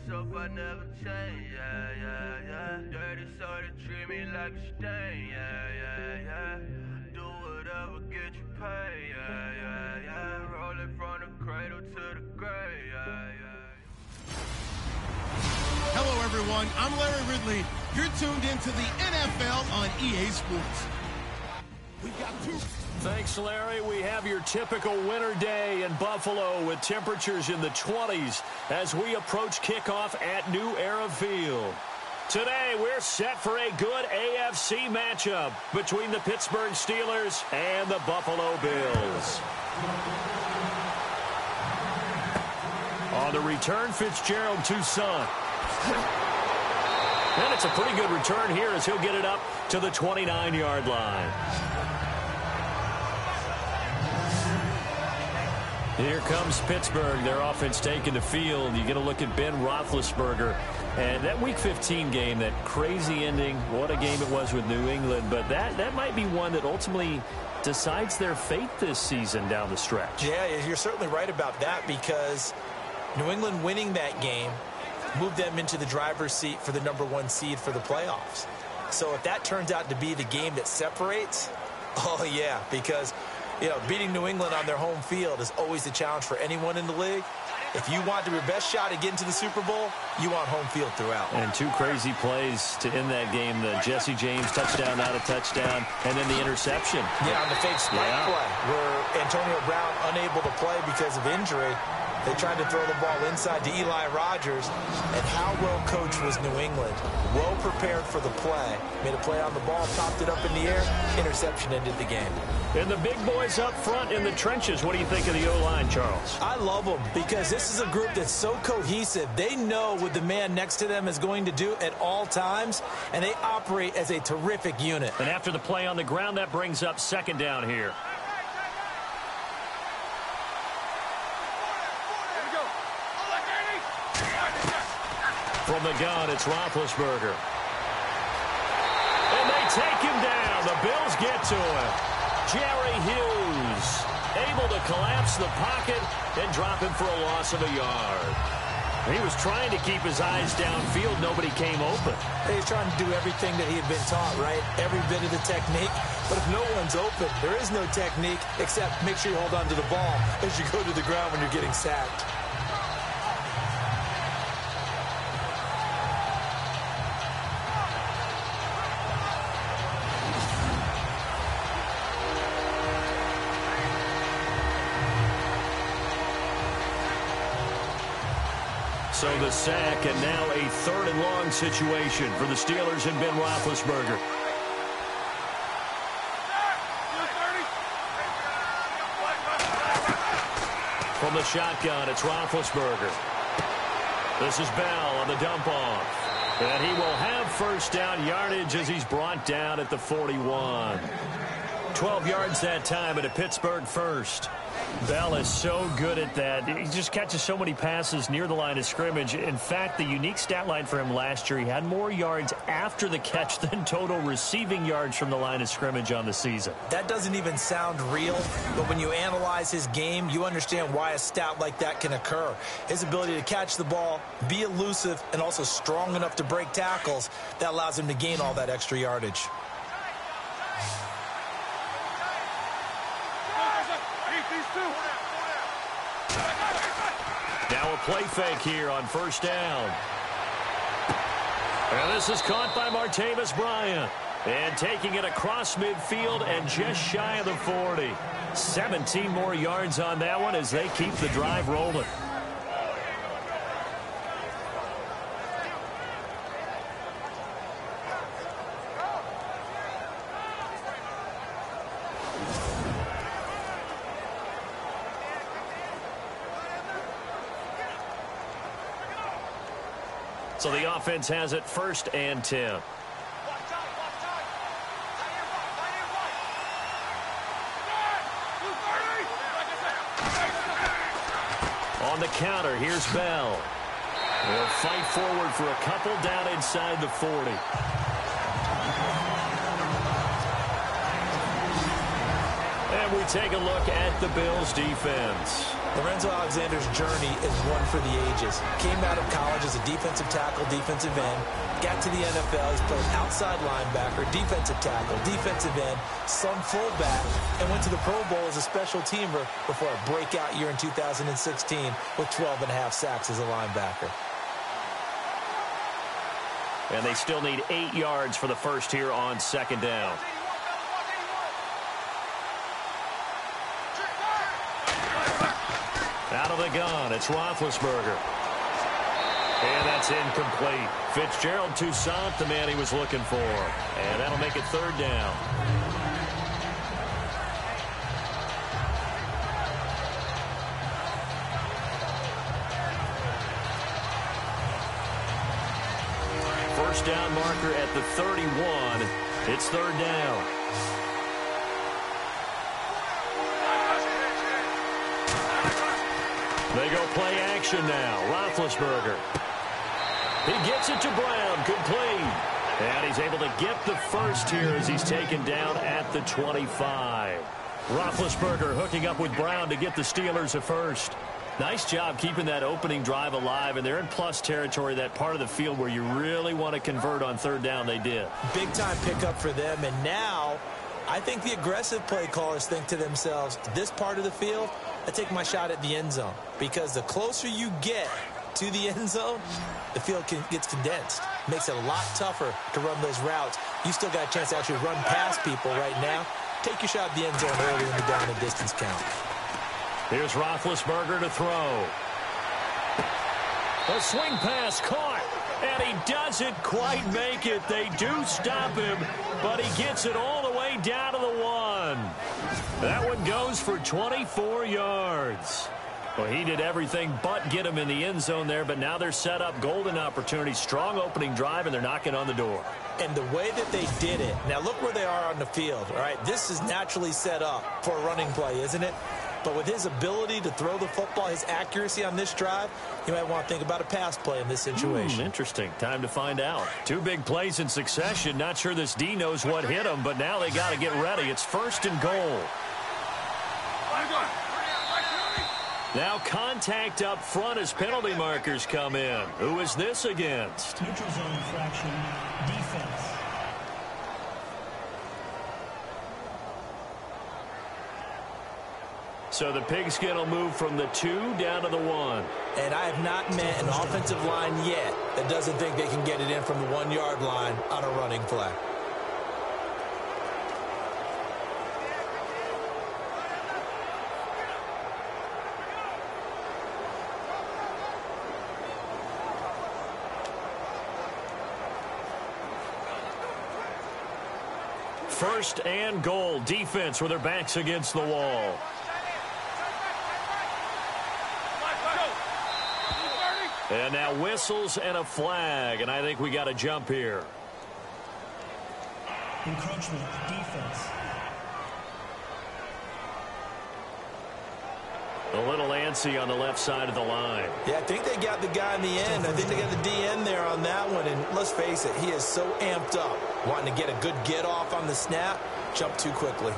myself, I never change, yeah, yeah, yeah. Dirty so they treat me like a stain, yeah, yeah, yeah. Do whatever, get you paid, yeah, yeah, yeah. Roll it from the cradle to the grave, yeah, yeah. Hello, everyone. I'm Larry Ridley. You're tuned into the NFL on EA Sports. We've got two. Thanks, Larry. We have your typical winter day in Buffalo with temperatures in the 20s as we approach kickoff at New Era Field. Today, we're set for a good AFC matchup between the Pittsburgh Steelers and the Buffalo Bills. On the return, Fitzgerald to Son. And it's a pretty good return here as he'll get it up to the 29-yard line. Here comes Pittsburgh. Their offense taking the field. You get a look at Ben Roethlisberger. And that Week 15 game, that crazy ending, what a game it was with New England. But that might be one that ultimately decides their fate this season down the stretch. Yeah, you're certainly right about that because New England winning that game moved them into the driver's seat for the #1 seed for the playoffs. So if that turns out to be the game that separates, oh yeah, because beating New England on their home field is always a challenge for anyone in the league. If you want your best shot at getting to the Super Bowl, you want home field throughout. And two crazy plays to end that game. The Jesse James touchdown, not a touchdown, and then the interception. Yeah, on the fake spike play where Antonio Brown unable to play because of injury. They tried to throw the ball inside to Eli Rogers. And how well coached was New England? Well prepared for the play. Made a play on the ball, popped it up in the air. Interception ended the game. And the big boys up front in the trenches. What do you think of the O-line, Charles? I love them because this is a group that's so cohesive. They know what the man next to them is going to do at all times, and they operate as a terrific unit. And after the play on the ground, that brings up second down here. From the gun, it's Roethlisberger. And they take him down. The Bills get to him. Jerry Hughes able to collapse the pocket and drop him for a loss of a yard. He was trying to keep his eyes downfield. Nobody came open. He's trying to do everything that he had been taught, right? Every bit of the technique. But if no one's open, there is no technique except make sure you hold on to the ball as you go to the ground when you're getting sacked. So the sack, and now a 3rd and long situation for the Steelers and Ben Roethlisberger. From the shotgun, it's Roethlisberger. This is Bell on the dump-off. And he will have first down yardage as he's brought down at the 41. 12 yards that time at a Pittsburgh first. Bell is so good at that. He just catches so many passes near the line of scrimmage. In fact, the unique stat line for him last year, he had more yards after the catch than total receiving yards from the line of scrimmage on the season. That doesn't even sound real, but when you analyze his game, you understand why a stat like that can occur. His ability to catch the ball, be elusive, and also strong enough to break tackles, that allows him to gain all that extra yardage. Now a play fake here on first down. And this is caught by Martavis Bryant. And taking it across midfield and just shy of the 40. 17 more yards on that one as they keep the drive rolling. So the offense has it 1st and 10. On the counter, here's Bell. They'll fight forward for a couple down inside the 40. And we take a look at the Bills' defense. Lorenzo Alexander's journey is one for the ages. Came out of college as a defensive tackle, defensive end. Got to the NFL. He's played outside linebacker, defensive tackle, defensive end, some fullback, and went to the Pro Bowl as a special teamer before a breakout year in 2016 with 12.5 sacks as a linebacker. And they still need 8 yards for the first here on second down. Out of the gun, it's Roethlisberger. And that's incomplete. Fitzgerald Toussaint, the man he was looking for. And that'll make it third down. First down marker at the 31. It's third down. They go play action now. Roethlisberger. He gets it to Brown, complete. And he's able to get the first here as he's taken down at the 25. Roethlisberger hooking up with Brown to get the Steelers a first. Nice job keeping that opening drive alive, and they're in plus territory, that part of the field where you really want to convert on third down. They did. Big-time pickup for them, and now I think the aggressive play callers think to themselves, this part of the field, I take my shot at the end zone, because the closer you get to the end zone, the field gets condensed. Makes it a lot tougher to run those routes. You still got a chance to actually run past people right now. Take your shot at the end zone early in the down and distance count. Here's Roethlisberger to throw. A swing pass caught, and he doesn't quite make it. They do stop him, but he gets it all the way down to the 1. That one goes for 24 yards. Well, he did everything but get him in the end zone there, but now they're set up. Golden opportunity, strong opening drive, and they're knocking on the door. And the way that they did it, now look where they are on the field. All right, this is naturally set up for a running play, isn't it? But with his ability to throw the football, his accuracy on this drive, you might want to think about a pass play in this situation. Interesting. Time to find out. 2 big plays in succession. Not sure this D knows what hit him, but now they got to get ready. It's first and goal. Now contact up front as penalty markers come in. Who is this against? Neutral zone infraction, defense. So the pigskin will move from the 2 down to the 1. And I have not met an offensive line yet that doesn't think they can get it in from the 1-yard line on a running play. First and goal. Defense with their backs against the wall. And now whistles and a flag, and I think we got a jump here. Encroachment, defense. A little antsy on the left side of the line. Yeah, I think they got the guy in the end. I think they got the DN there on that one. And let's face it, he is so amped up, wanting to get a good get off on the snap, jump too quickly.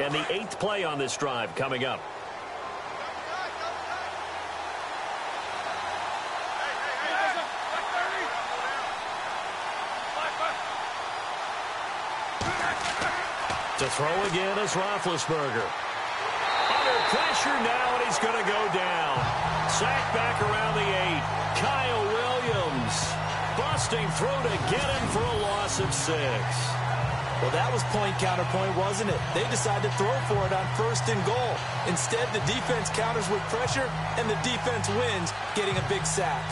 And the 8th play on this drive coming up. To throw again is Roethlisberger. Under pressure now, and he's going to go down. Sacked back around the 8. Kyle Williams busting through to get him for a loss of 6. Well, that was point counterpoint, wasn't it? They decided to throw for it on first and goal. Instead, the defense counters with pressure, and the defense wins, getting a big sack.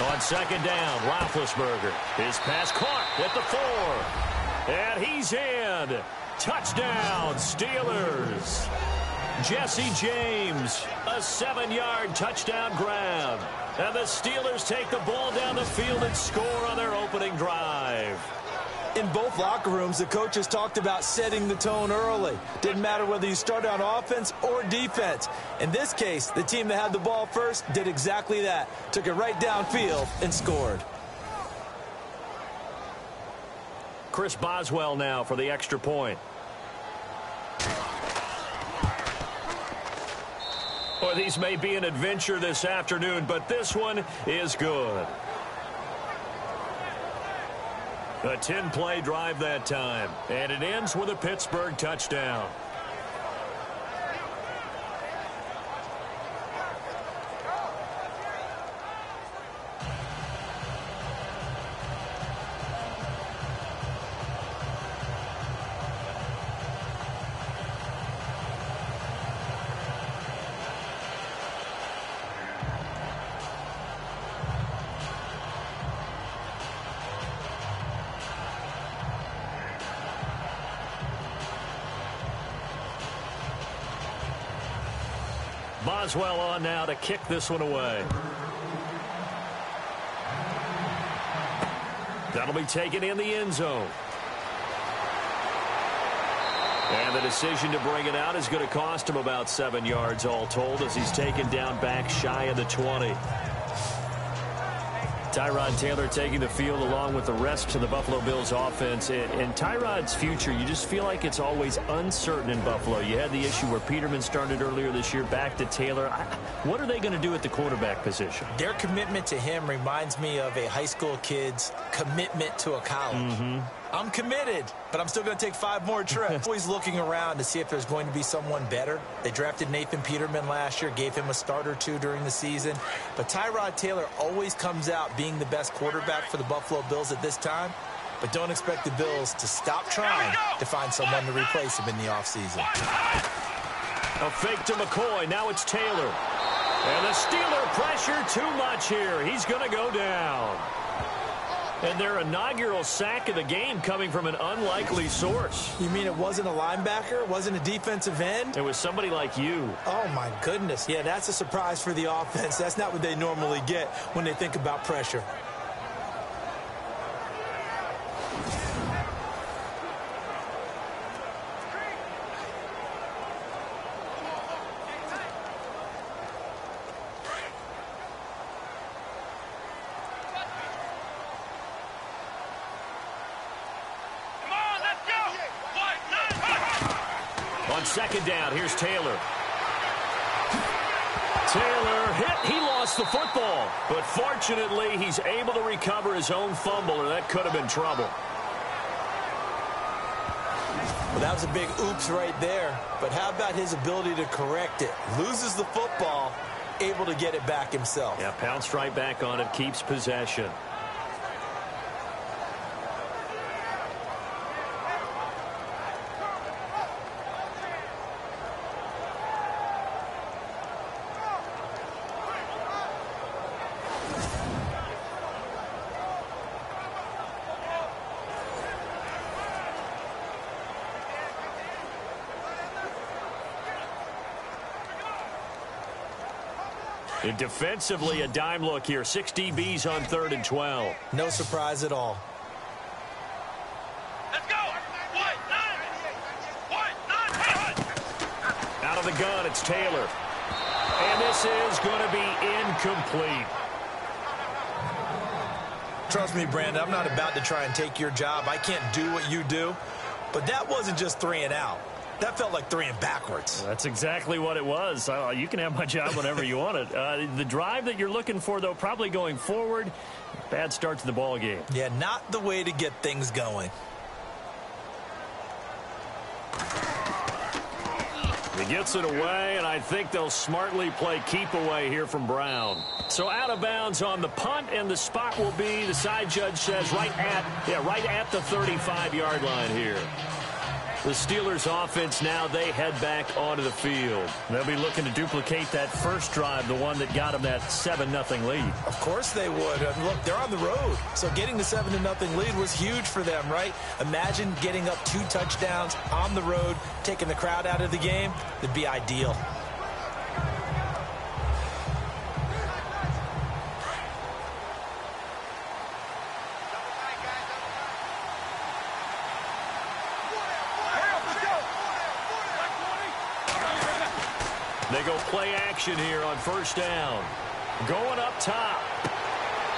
On second down, Roethlisberger. His pass caught at the 4. And he's in. one. Touchdown, Steelers. Jesse James, a 7-yard touchdown grab. And the Steelers take the ball down the field and score on their opening drive. In both locker rooms, the coaches talked about setting the tone early. Didn't matter whether you started on offense or defense. In this case, the team that had the ball first did exactly that. Took it right downfield and scored. Chris Boswell now for the extra point. Well, these may be an adventure this afternoon, but this one is good. A 10-play drive that time, and it ends with a Pittsburgh touchdown. Boswell on now to kick this one away. That'll be taken in the end zone. And the decision to bring it out is going to cost him about 7 yards all told as he's taken down back shy of the 20. Tyrod Taylor taking the field along with the rest of the Buffalo Bills offense. And Tyrod's future, you just feel like it's always uncertain in Buffalo. You had the issue where Peterman started earlier this year, back to Taylor. What are they going to do at the quarterback position? Their commitment to him reminds me of a high school kid's commitment to a college. I'm committed, but I'm still going to take 5 more trips. Always looking around to see if there's going to be someone better. They drafted Nathan Peterman last year, gave him a start or 2 during the season. But Tyrod Taylor always comes out being the best quarterback for the Buffalo Bills at this time. But don't expect the Bills to stop trying to find someone to replace him in the offseason. A fake to McCoy. Now it's Taylor. And the Steeler pressure too much here. He's going to go down. And their inaugural sack of the game coming from an unlikely source. You mean it wasn't a linebacker? It wasn't a defensive end? It was somebody like you. Oh, my goodness. Yeah, that's a surprise for the offense. That's not what they normally get when they think about pressure. On second down, here's Taylor. Taylor hit. He lost the football. But fortunately, he's able to recover his own fumble, or that could have been trouble. Well, that was a big oops right there. But how about his ability to correct it? Loses the football, able to get it back himself. Yeah, pounced right back on it, keeps possession. And defensively, a dime look here. 6 DBs on 3rd and 12. No surprise at all. Let's go. Out of the gun, it's Taylor. And this is going to be incomplete. Trust me, Brandon, I'm not about to try and take your job. I can't do what you do. But that wasn't just 3 and out. That felt like 3 and backwards. That's exactly what it was. You can have my job whenever you want it. The drive that you're looking for, though, probably going forward. Bad start to the ball game. Yeah, not the way to get things going. He gets it away, and I think they'll smartly play keep away here from Brown. So out of bounds on the punt, and the spot will be, the side judge says, right at the 35-yard line here. The Steelers offense now, they head back onto the field. They'll be looking to duplicate that first drive, the one that got them that 7-0 lead. Of course they would. Look, they're on the road. So getting the 7-0 lead was huge for them, right? Imagine getting up 2 touchdowns on the road, taking the crowd out of the game. That'd be ideal. They go play action here on first down. Going up top.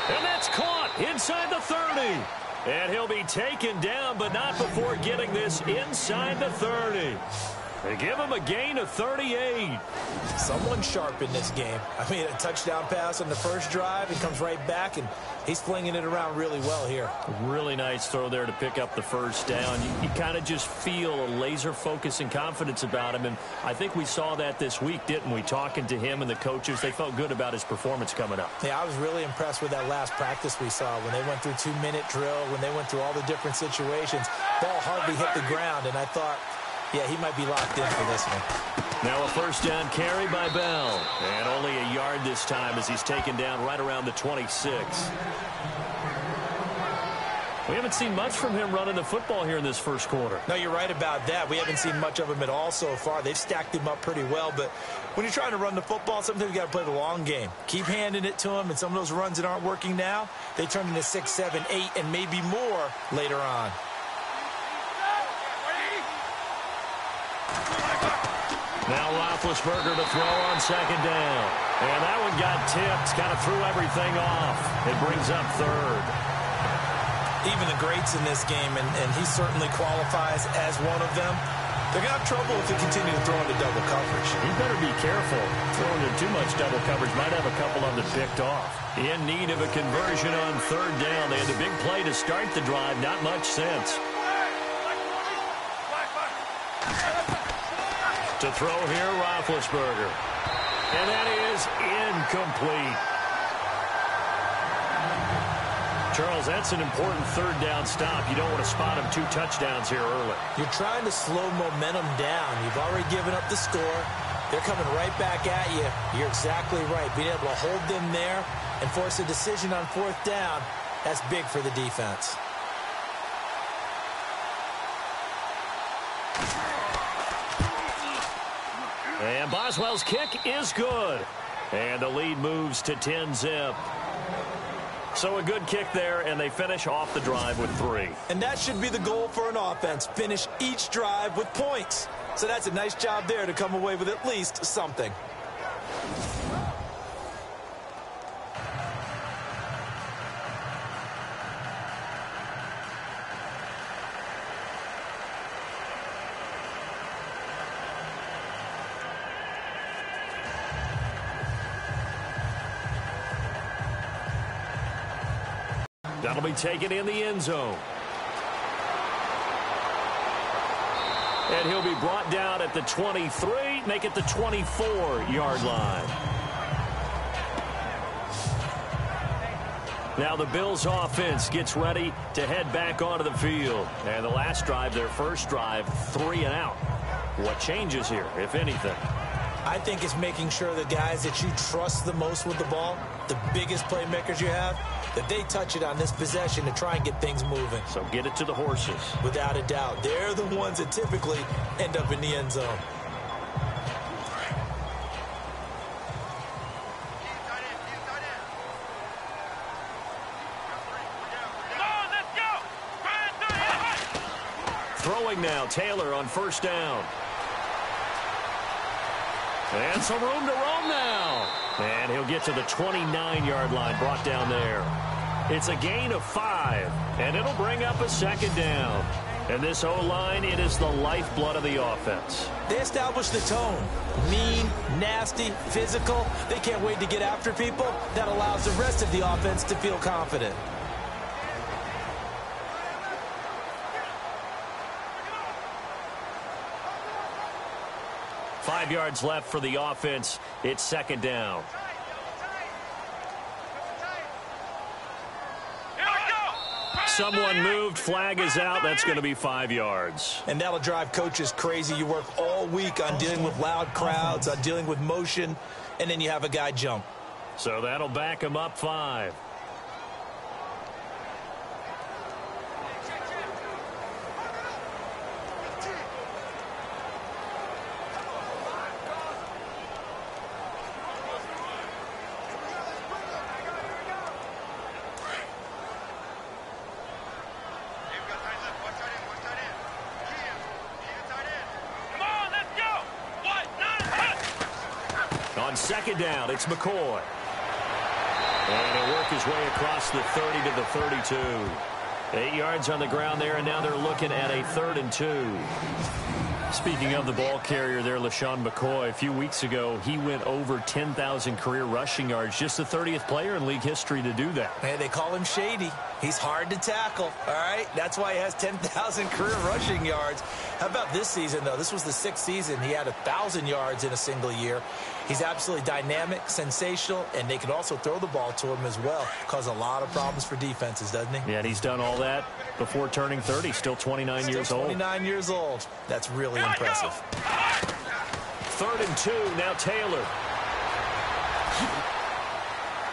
And that's caught inside the 30. And he'll be taken down, but not before getting this inside the 30. They give him a gain of 38. Someone sharp in this game. I mean, a touchdown pass on the first drive. He comes right back, and he's flinging it around really well here. Really nice throw there to pick up the first down. You kind of just feel a laser focus and confidence about him, and I think we saw that this week, didn't we? Talking to him and the coaches, they felt good about his performance coming up. Yeah, I was really impressed with that last practice we saw when they went through 2-minute drill, when they went through all the different situations. Ball hardly hit the ground, and I thought, yeah, he might be locked in for this one. Now a first down carry by Bell. And only a yard this time as he's taken down right around the 26. We haven't seen much from him running the football here in this first quarter. No, you're right about that. We haven't seen much of him at all so far. They've stacked him up pretty well. But when you're trying to run the football, sometimes you got to play the long game. Keep handing it to him, and some of those runs that aren't working now, they turn into 6, 7, 8, and maybe more later on. Now Roethlisberger to throw on second down. And that one got tipped, kind of threw everything off. It brings up third. Even the greats in this game, and he certainly qualifies as one of them, they're going to have trouble if they continue to throw into double coverage. He better be careful. Throwing into too much double coverage might have a couple of them picked off. In need of a conversion on third down. They had the big play to start the drive. Not much sense. To throw here, Roethlisberger. And that is incomplete. Charles, that's an important third down stop. You don't want to spot him 2 touchdowns here early. You're trying to slow momentum down. You've already given up the score. They're coming right back at you. You're exactly right. Being able to hold them there and force a decision on fourth down, that's big for the defense. And Boswell's kick is good. And the lead moves to 10-zip. So a good kick there, and they finish off the drive with 3. And that should be the goal for an offense. Finish each drive with points. So that's a nice job there to come away with at least something. That'll be taken in the end zone. And he'll be brought down at the 23, make it the 24-yard line. Now the Bills offense gets ready to head back onto the field. And the last drive, their first drive, 3 and out. What changes here, if anything? I think it's making sure the guys that you trust the most with the ball, the biggest playmakers you have, that they touch it on this possession to try and get things moving. So get it to the horses. Without a doubt. They're the ones that typically end up in the end zone. Throwing now, Taylor on first down. And some room to roam now. And he'll get to the 29-yard line, brought down there. It's a gain of 5, and it'll bring up a second down. And this O-line, it is the lifeblood of the offense. They establish the tone. Mean, nasty, physical. They can't wait to get after people. That allows the rest of the offense to feel confident. Five yards left for the offense. It's second down. Someone moved. Flag is out. That's going to be 5 yards. And that'll drive coaches crazy. You work all week on dealing with loud crowds, on dealing with motion, and then you have a guy jump. So that'll back him up 5. On second down, it's McCoy. And he'll work his way across the 30 to the 32. 8 yards on the ground there, and now they're looking at a 3rd and 2. Speaking of the ball carrier there, LaShawn McCoy, a few weeks ago, he went over 10,000 career rushing yards. Just the 30th player in league history to do that. Hey, they call him Shady. He's hard to tackle, all right? That's why he has 10,000 career rushing yards. How about this season, though? This was the 6th season. He had 1,000 yards in a single year. He's absolutely dynamic, sensational, and they can also throw the ball to him as well. Cause a lot of problems for defenses, doesn't he? Yeah, and he's done all that before turning 30. Still 29 years old. 29 years old. That's really impressive. 3rd and 2, now Taylor.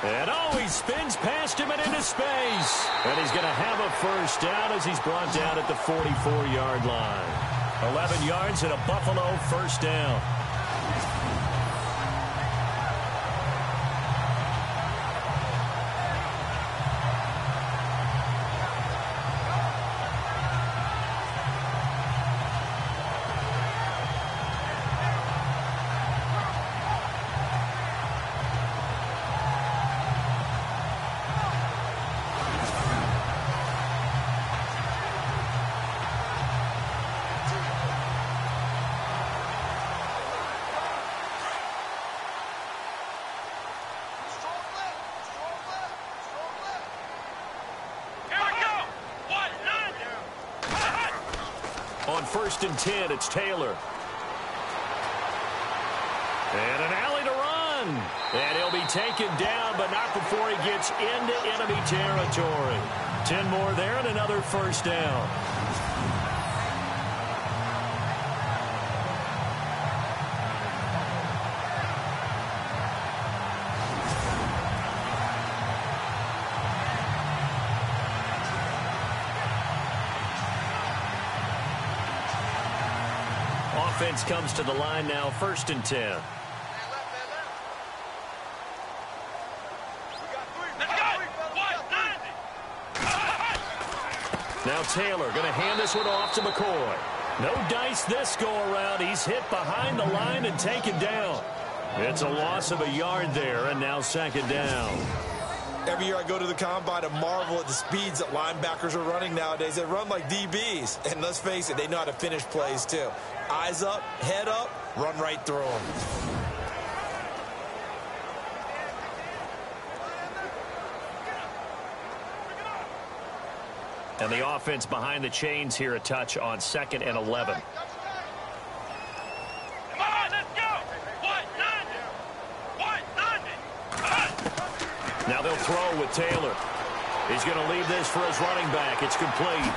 And he spins past him and into space. And he's going to have a first down as he's brought down at the 44-yard line. 11 yards and a Buffalo first down. On 1st and 10, it's Taylor. And an alley to run. And he'll be taken down, but not before he gets into enemy territory. 10 more there and another first down. Offense comes to the line now, 1st and 10. Now Taylor going to hand this one off to McCoy. No dice this go-around. He's hit behind the line and taken down. It's a loss of a yard there, and now 2nd down. Every year I go to the combine and marvel at the speeds that linebackers are running nowadays. They run like DBs. And let's face it, they know how to finish plays too. Eyes up, head up, run right through them. And the offense behind the chains here, a touch on 2nd and 11. Now they'll throw with Taylor. He's going to leave this for his running back. It's complete.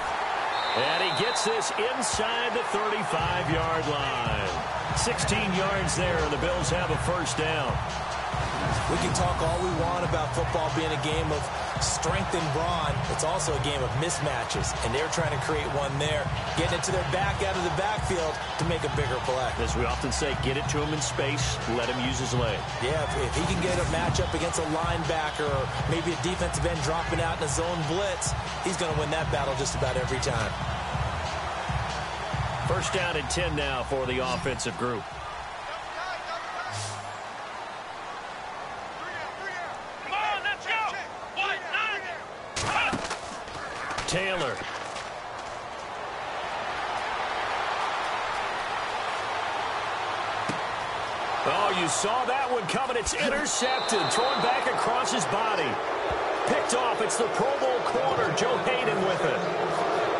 And he gets this inside the 35-yard line. 16 yards there, and the Bills have a first down. We can talk all we want about football being a game of strength and brawn. It's also a game of mismatches, and they're trying to create one there, getting it to their back out of the backfield to make a bigger play. As we often say, get it to him in space, let him use his leg. Yeah, if he can get a matchup against a linebacker or maybe a defensive end dropping out in a zone blitz, he's going to win that battle just about every time. First down and 10 now for the offensive group. Taylor. Oh, you saw that one coming. It's intercepted. Thrown back across his body. Picked off. It's the Pro Bowl corner, Joe Hayden, with it.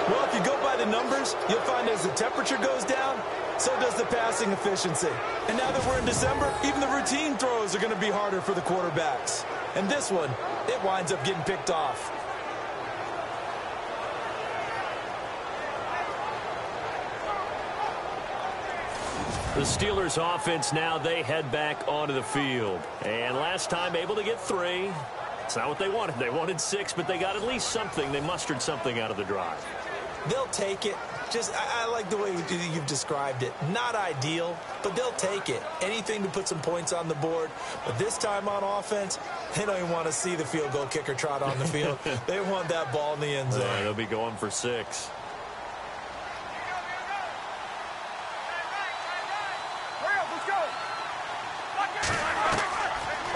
Well, if you go by the numbers, you'll find as the temperature goes down, so does the passing efficiency. And now that we're in December, even the routine throws are going to be harder for the quarterbacks. And this one, it winds up getting picked off. The Steelers offense now, they head back onto the field. And last time able to get 3. It's not what they wanted. They wanted 6, but they got at least something. They mustered something out of the drive. They'll take it. I like the way you've described it. Not ideal, but they'll take it. Anything to put some points on the board. But this time on offense, they don't even want to see the field goal kicker trot on the field. They want that ball in the end zone. They'll be going for 6.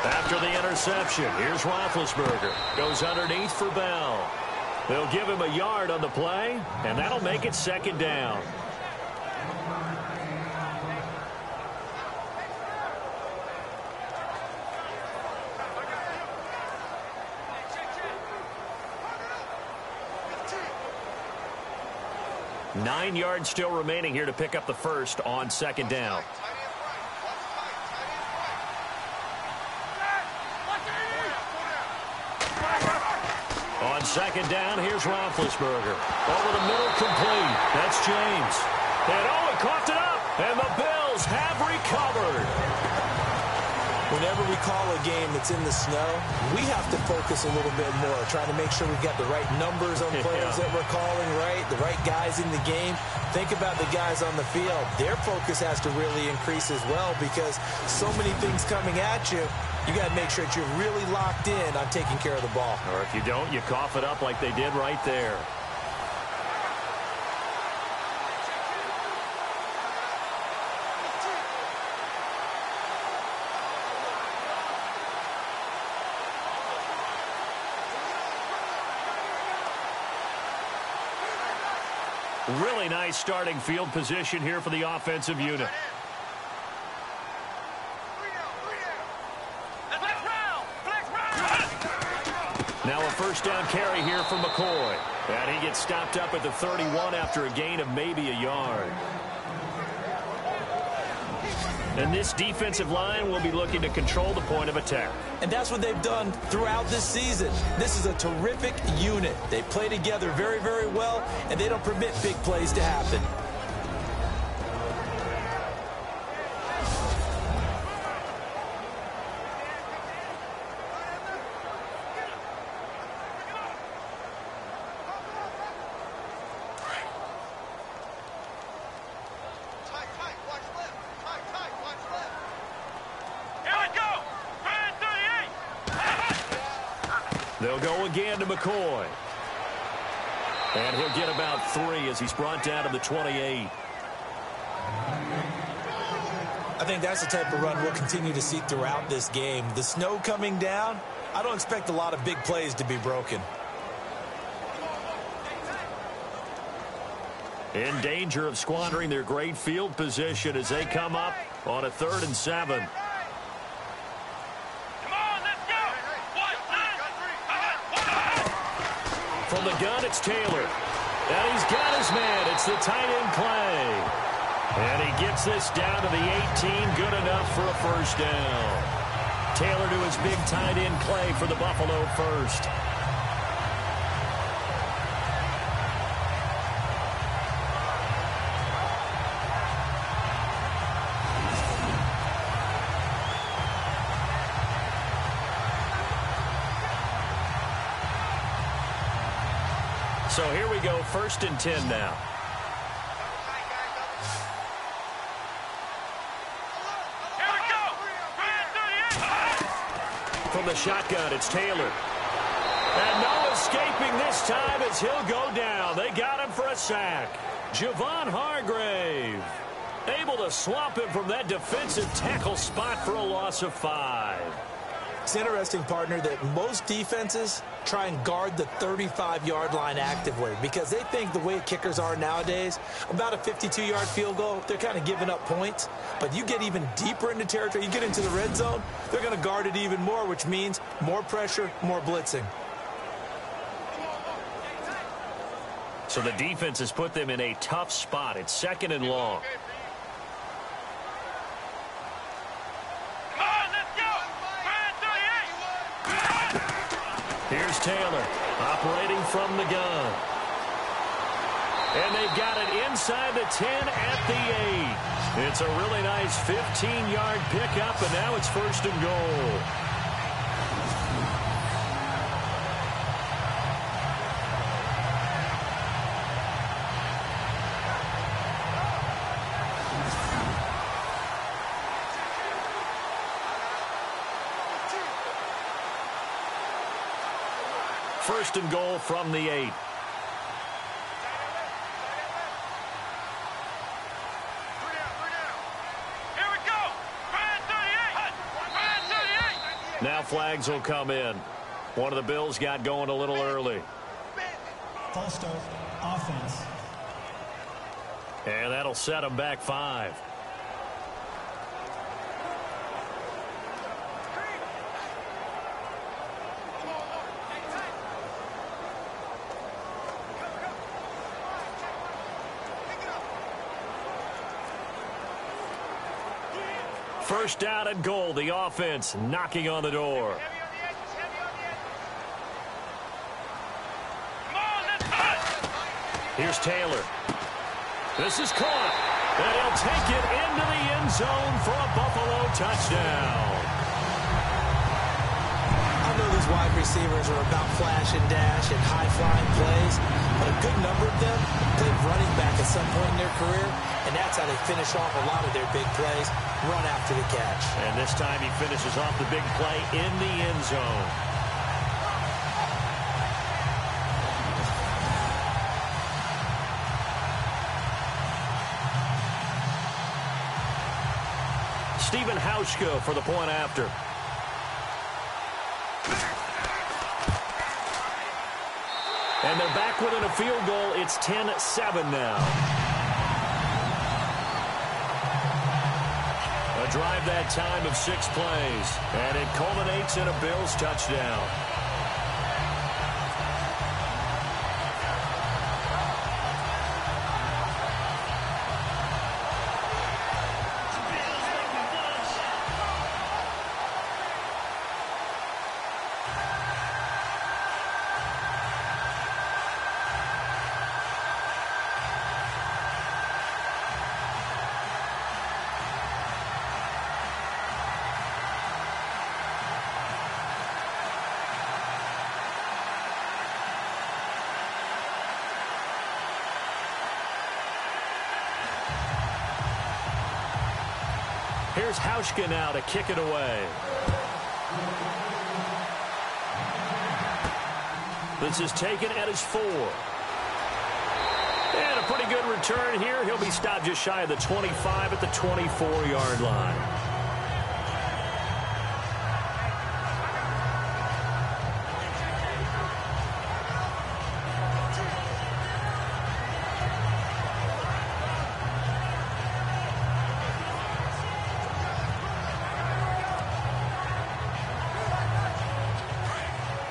After the interception, here's Roethlisberger. Goes underneath for Bell. They'll give him a yard on the play, and that'll make it 2nd down. Nine yards still remaining here to pick up the first on 2nd down. On 2nd down, here's Roethlisberger. Over the middle, complete. That's James. And it coughed it up. And the Bills have recovered. Whenever we call a game that's in the snow, we have to focus a little bit more, trying to make sure we've got the right numbers on players that we're calling, the right guys in the game. Think about the guys on the field. Their focus has to really increase as well because so many things coming at you. You got to make sure that you're really locked in on taking care of the ball. Or if you don't, you cough it up like they did right there. Really nice starting field position here for the offensive unit. Now a first down carry here for McCoy. And he gets stopped up at the 31 after a gain of maybe a yard. And this defensive line will be looking to control the point of attack. And that's what they've done throughout this season. This is a terrific unit. They play together very, very well, and they don't permit big plays to happen. They'll go again to McCoy. And he'll get about 3 as he's brought down to the 28. I think that's the type of run we'll continue to see throughout this game. The snow coming down, I don't expect a lot of big plays to be broken. In danger of squandering their great field position as they come up on a 3rd and 7. From the gun, it's Taylor. And he's got his man. It's the tight end play. And he gets this down to the 18. Good enough for a first down. Taylor to his big tight end play for the Buffalo first. So here we go, 1st and 10 now. Here we go. From the shotgun, it's Taylor. And no escaping this time as he'll go down. They got him for a sack. Javon Hargrave able to swamp him from that defensive tackle spot for a loss of 5. It's interesting, partner, that most defenses try and guard the 35-yard line actively because they think the way kickers are nowadays, about a 52-yard field goal, they're kind of giving up points. But you get even deeper into territory, you get into the red zone, they're going to guard it even more, which means more pressure, more blitzing. So the defense has put them in a tough spot. It's 2nd and long. Here's Taylor operating from the gun. And they've got it inside the 10 at the 8. It's a really nice 15-yard pickup, and now it's 1st and goal. First and goal from the 8. Now flags will come in. One of the Bills got going a little early. False start, offense. And that'll set them back 5. First down and goal. The offense knocking on the door. Here's Taylor. This is caught. And he'll take it into the end zone for a Buffalo touchdown. I know these wide receivers are about flash and dash and high-flying plays, but a good number of them played running back at some point in their career, and that's how they finish off a lot of their big plays, run after the catch. And this time he finishes off the big play in the end zone. Stephen Hauschka for the point after. And they're back within a field goal. It's 10-7 now. A drive that time of 6 plays. And it culminates in a Bills touchdown. Here's Hauschka now to kick it away. This is taken at his 4. And a pretty good return here. He'll be stopped just shy of the 25 at the 24-yard line.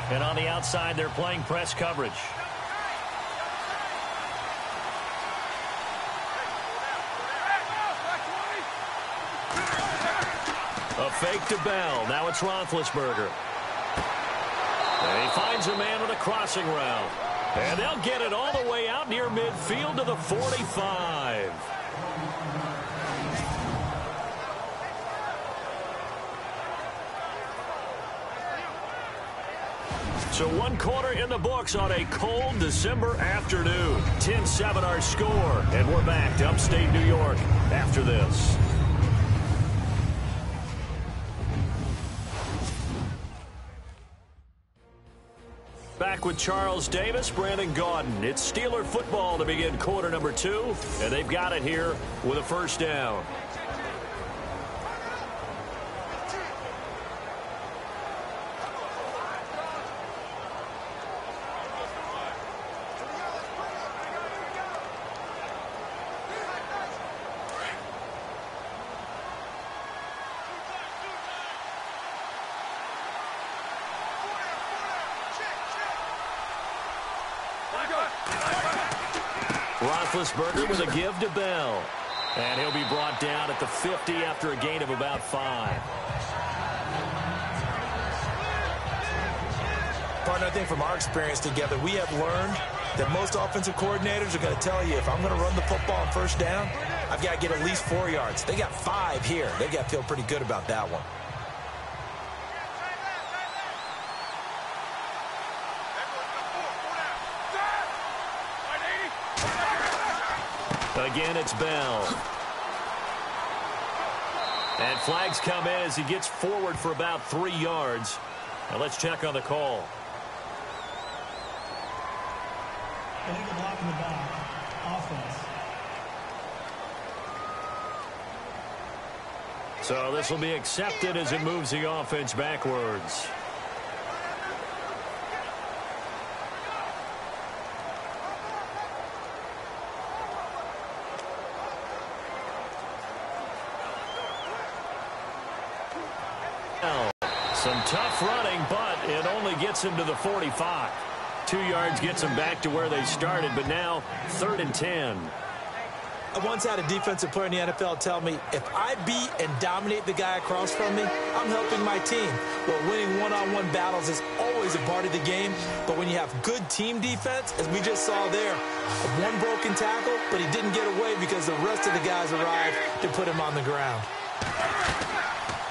And on the outside, they're playing press coverage. A fake to Bell. Now it's Roethlisberger. And he finds a man with a crossing route. And they'll get it all the way out near midfield to the 45. So 1 quarter in the books on a cold December afternoon. 10-7 our score. And we're back to upstate New York after this. Back with Charles Davis, Brandon Gaudin. It's Steeler football to begin quarter number 2. And they've got it here with a first down. Roethlisberger with a give to Bell. And he'll be brought down at the 50 after a gain of about 5. Partner, I think from our experience together, we have learned that most offensive coordinators are going to tell you, if I'm going to run the football on first down, I've got to get at least 4 yards. They got 5 here. They got to feel pretty good about that one. Again, it's Bell. And flags come in as he gets forward for about 3 yards. Now let's check on the call. Illegal block in the back. Offense. So this will be accepted as it moves the offense backwards. Some tough running, but it only gets him to the 45. 2 yards gets them back to where they started, but now 3rd and 10. I once had a defensive player in the NFL tell me, if I beat and dominate the guy across from me, I'm helping my team. Well, winning one-on-one battles is always a part of the game, but when you have good team defense, as we just saw there, one broken tackle, but he didn't get away because the rest of the guys arrived to put him on the ground.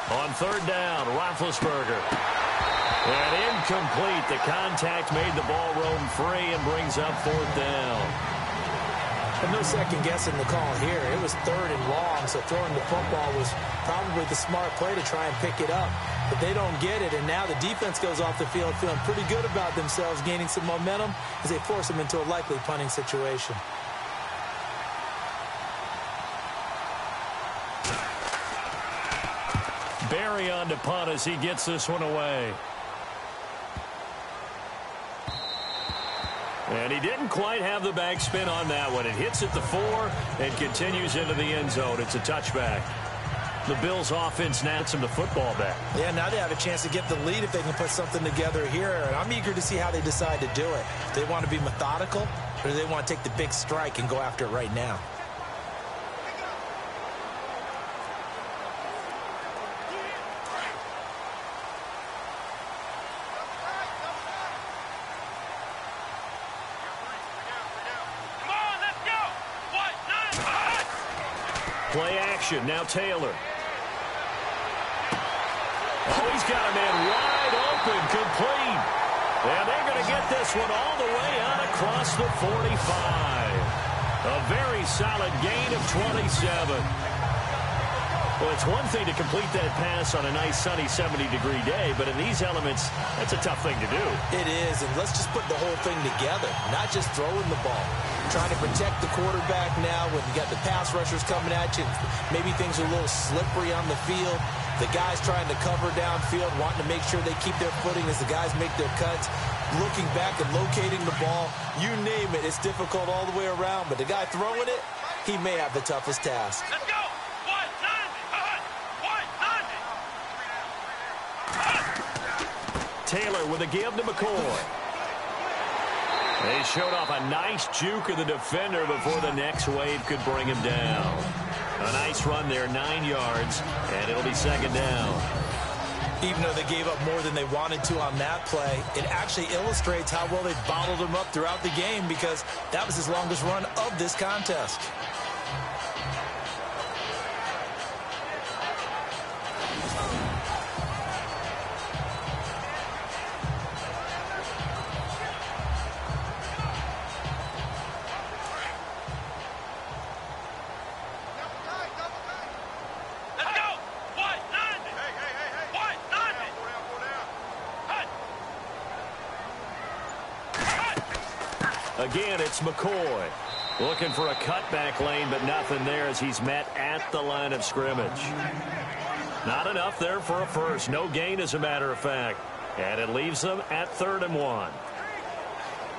On 3rd down, Roethlisberger. And incomplete. The contact made the ball roam free and brings up 4th down. And no second guessing the call here. It was 3rd and long, so throwing the football was probably the smart play to try and pick it up. But they don't get it, and now the defense goes off the field feeling pretty good about themselves, gaining some momentum as they force them into a likely punting situation. Barry on to punt as he gets this one away. And he didn't quite have the backspin on that one. It hits at the 4 and continues into the end zone. It's a touchback. The Bills' offense nats him the football back. Yeah, now they have a chance to get the lead if they can put something together here. And I'm eager to see how they decide to do it. Do they want to be methodical, or do they want to take the big strike and go after it right now? Play action. Now Taylor. Oh, he's got a man wide open, complete. And they're going to get this one all the way out across the 45. A very solid gain of 27. Well, it's one thing to complete that pass on a nice sunny 70-degree day, but in these elements, that's a tough thing to do. It is, and let's just put the whole thing together, not just throwing the ball. Trying to protect the quarterback now when you got the pass rushers coming at you. Maybe things are a little slippery on the field. The guys trying to cover downfield, wanting to make sure they keep their footing as the guys make their cuts. Looking back and locating the ball, you name it, it's difficult all the way around. But the guy throwing it, he may have the toughest task. Let's go! Taylor with a give to McCoy. They showed off a nice juke of the defender before the next wave could bring him down. A nice run there, 9 yards, and it'll be 2nd down. Even though they gave up more than they wanted to on that play, it actually illustrates how well they bottled him up throughout the game, because that was his longest run of this contest. Again, it's McCoy. Looking for a cutback lane, but nothing there as he's met at the line of scrimmage. Not enough there for a first. No gain, as a matter of fact. And it leaves them at 3rd and 1.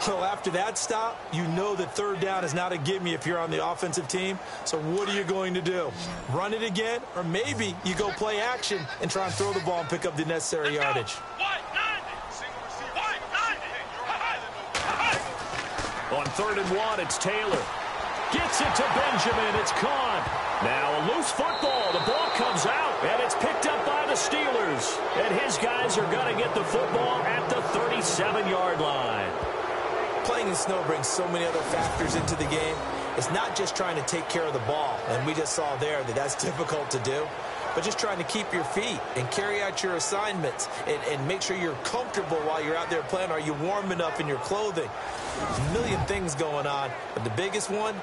Well, after that stop, you know that 3rd down is not a gimme if you're on the offensive team. So what are you going to do? Run it again? Or maybe you go play action and try and throw the ball and pick up the necessary yardage. On 3rd and 1, it's Taylor. Gets it to Benjamin. It's caught. Now a loose football. The ball comes out, and it's picked up by the Steelers. And his guys are going to get the football at the 37-yard line. Playing in snow brings so many other factors into the game. It's not just trying to take care of the ball, and we just saw there that that's difficult to do, but just trying to keep your feet and carry out your assignments and make sure you're comfortable while you're out there playing. Are you warm enough in your clothing? A million things going on, but the biggest one,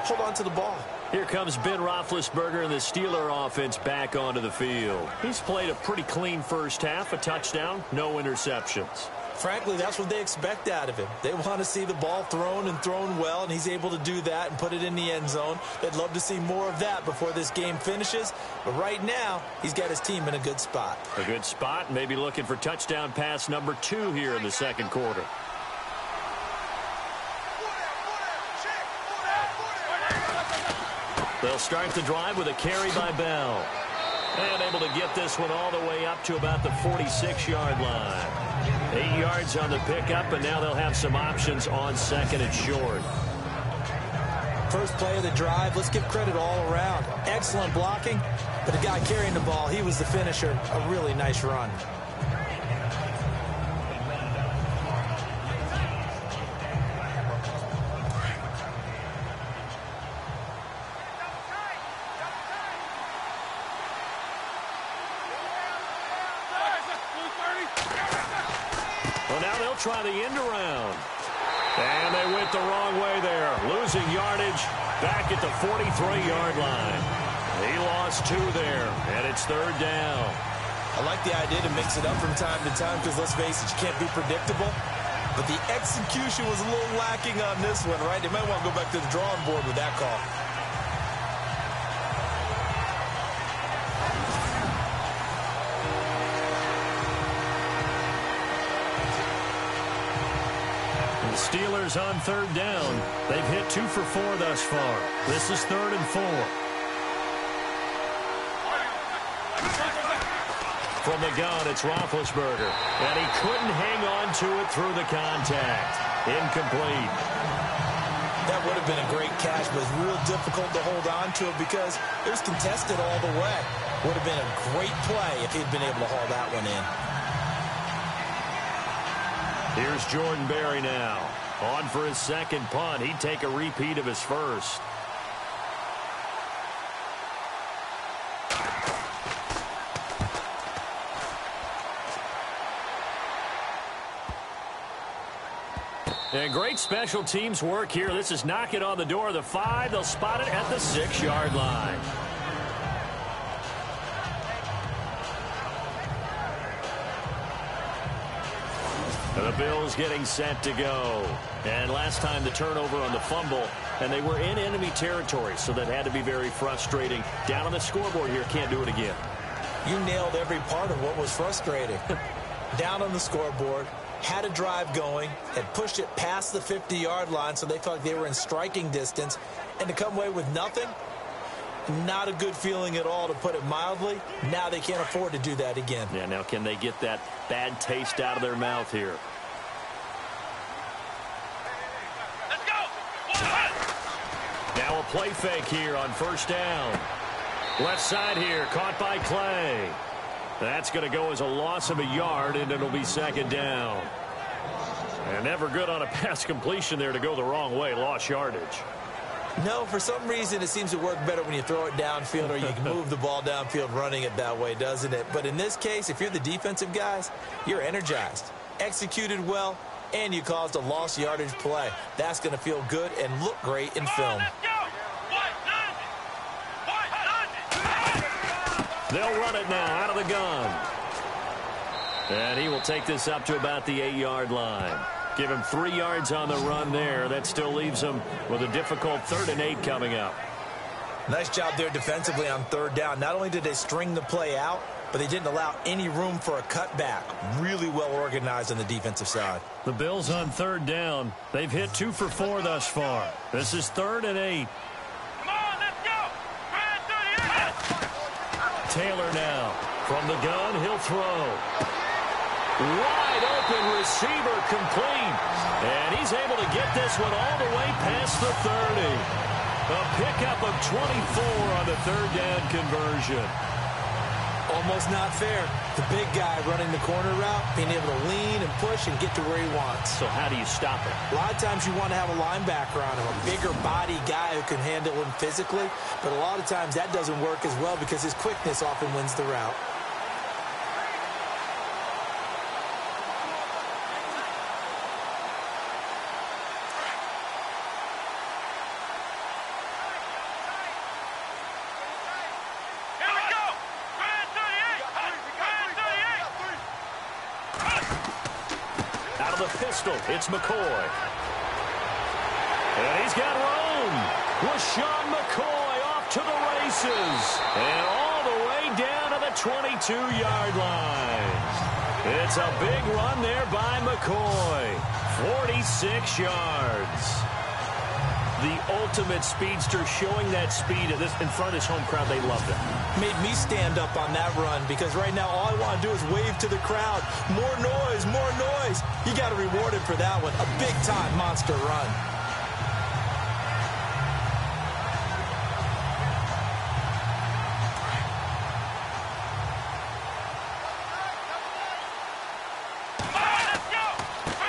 hold on to the ball. Here comes Ben Roethlisberger and the Steeler offense back onto the field. He's played a pretty clean first half, a touchdown, no interceptions. Frankly, that's what they expect out of him. They want to see the ball thrown and thrown well, and he's able to do that and put it in the end zone. They'd love to see more of that before this game finishes. But right now, he's got his team in a good spot. A good spot, maybe looking for touchdown pass number 2 here in the second quarter. They'll start the drive with a carry by Bell. And able to get this one all the way up to about the 46-yard line. 8 yards on the pickup, and now they'll have some options on second and short. First play of the drive, let's give credit all around. Excellent blocking, but the guy carrying the ball, he was the finisher. A really nice run. Well, now they'll try the end around. And they went the wrong way there. Losing yardage back at the 43-yard line. He lost 2 there, and it's third down. I like the idea to mix it up from time to time because, let's face it, you can't be predictable. But the execution was a little lacking on this one, right? They might want to go back to the drawing board with that call. The Steelers on third down. They've hit 2 for 4 thus far. This is 3rd and 4. From the gun, it's Roethlisberger. And he couldn't hang on to it through the contact. Incomplete. That would have been a great catch, but it's real difficult to hold on to it because it was contested all the way. Would have been a great play if he'd been able to haul that one in. Here's Jordan Berry now. On for his second punt. He'd take a repeat of his first. And great special teams work here. This is knock it on the door of the 5. They'll spot it at the 6-yard line. The Bills getting set to go. And last time the turnover on the fumble, and they were in enemy territory, so that had to be very frustrating. Down on the scoreboard here, can't do it again. You nailed every part of what was frustrating. Down on the scoreboard, had a drive going, had pushed it past the 50-yard line, so they felt like they were in striking distance, and to come away with nothing, not a good feeling at all, to put it mildly. Now they can't afford to do that again. Yeah, now can they get that bad taste out of their mouth here? Now a play fake here on first down. Left side here, caught by Clay. That's going to go as a loss of a yard, and it'll be second down. And never good on a pass completion there to go the wrong way. Lost yardage. No, for some reason it seems to work better when you throw it downfield or you can move the ball downfield running it that way, doesn't it? But in this case, if you're the defensive guys, you're energized, executed well, and you caused a lost yardage play. That's going to feel good and look great in film. They'll run it now out of the gun. And he will take this up to about the 8-yard line. Give him 3 yards on the run there. That still leaves him with a difficult 3rd and 8 coming up. Nice job there defensively on third down. Not only did they string the play out, but they didn't allow any room for a cutback. Really well organized on the defensive side. The Bills on third down. They've hit 2 for 4 thus far. This is 3rd and 8. Come on, let's go. Taylor now. From the gun, he'll throw. Wide open receiver, complete. And he's able to get this one all the way past the 30. A pickup of 24 on the third down conversion. A Almost not fair. The big guy running the corner route, being able to lean and push and get to where he wants. So how do you stop it? A lot of times you want to have a linebacker on him, a bigger body guy who can handle him physically, but a lot of times that doesn't work as well because his quickness often wins the route. Out of the pistol, it's McCoy. And he's got room. LaShawn McCoy off to the races. And all the way down to the 22-yard line. It's a big run there by McCoy. 46 yards. The ultimate speedster, showing that speed in front of his home crowd. They loved it. Made me stand up on that run because right now all I want to do is wave to the crowd. More noise, more noise. You got to reward him for that one. A big-time monster run.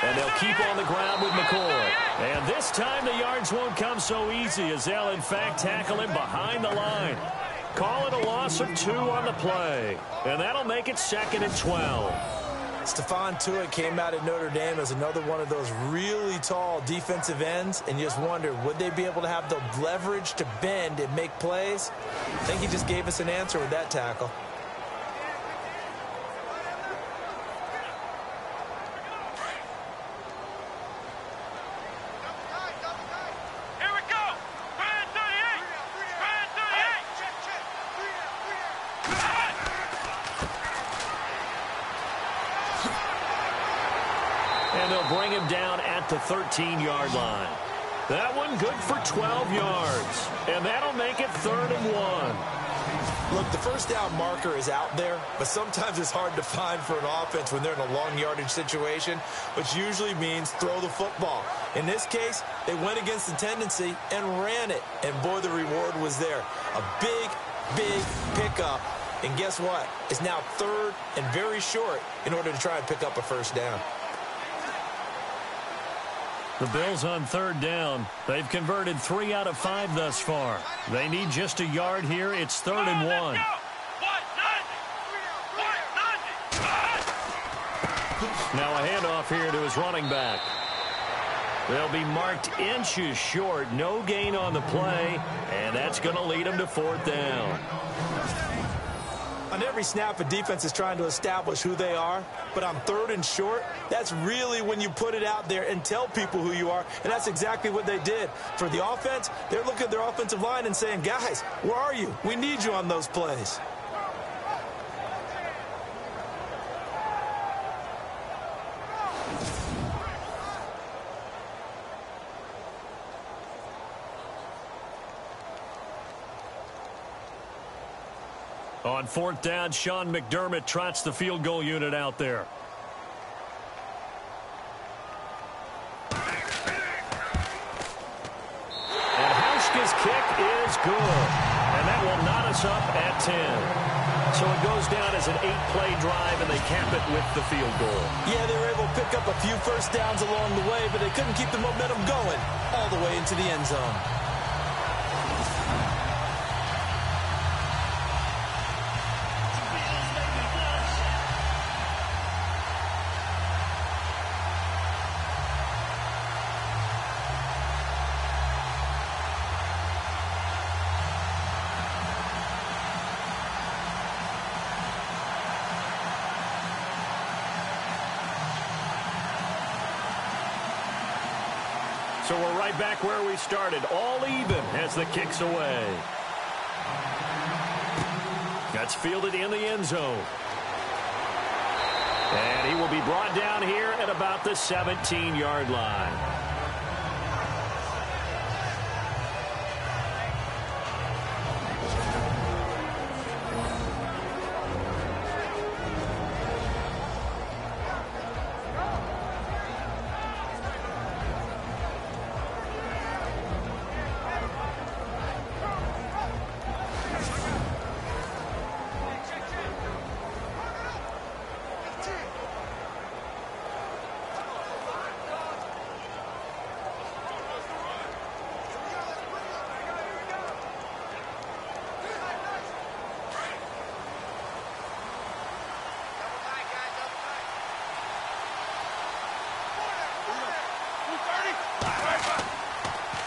And they'll keep on the ground with McCoy. And this time the yards won't come so easy as they'll, in fact, tackle him behind the line. Call it a loss of 2 on the play. And that'll make it 2nd and 12. Stephon Tuitt came out at Notre Dame as another one of those really tall defensive ends, and you just wonder, would they be able to have the leverage to bend and make plays? I think he just gave us an answer with that tackle. And they'll bring him down at the 13-yard line. That one good for 12 yards. And that'll make it 3rd and 1. Look, the first down marker is out there, but sometimes it's hard to find for an offense when they're in a long yardage situation, which usually means throw the football. In this case, they went against the tendency and ran it. And, boy, the reward was there. A big, big pickup. And guess what? It's now 3rd and very short in order to try and pick up a first down. The Bills on 3rd down. They've converted 3 out of 5 thus far. They need just a yard here. It's 3rd and 1. Now a handoff here to his running back. They'll be marked inches short. No gain on the play, and that's going to lead them to 4th down. On every snap, a defense is trying to establish who they are, but on 3rd and short, that's really when you put it out there and tell people who you are, and that's exactly what they did. For the offense, they're looking at their offensive line and saying, guys, where are you? We need you on those plays. On 4th down, Sean McDermott trots the field goal unit out there. And Hauschka's kick is good. And that will knot us up at 10. So it goes down as an 8-play drive, and they cap it with the field goal. Yeah, they were able to pick up a few first downs along the way, but they couldn't keep the momentum going all the way into the end zone. So we're right back where we started, all even as the kick's away. That's fielded in the end zone. And he will be brought down here at about the 17-yard line.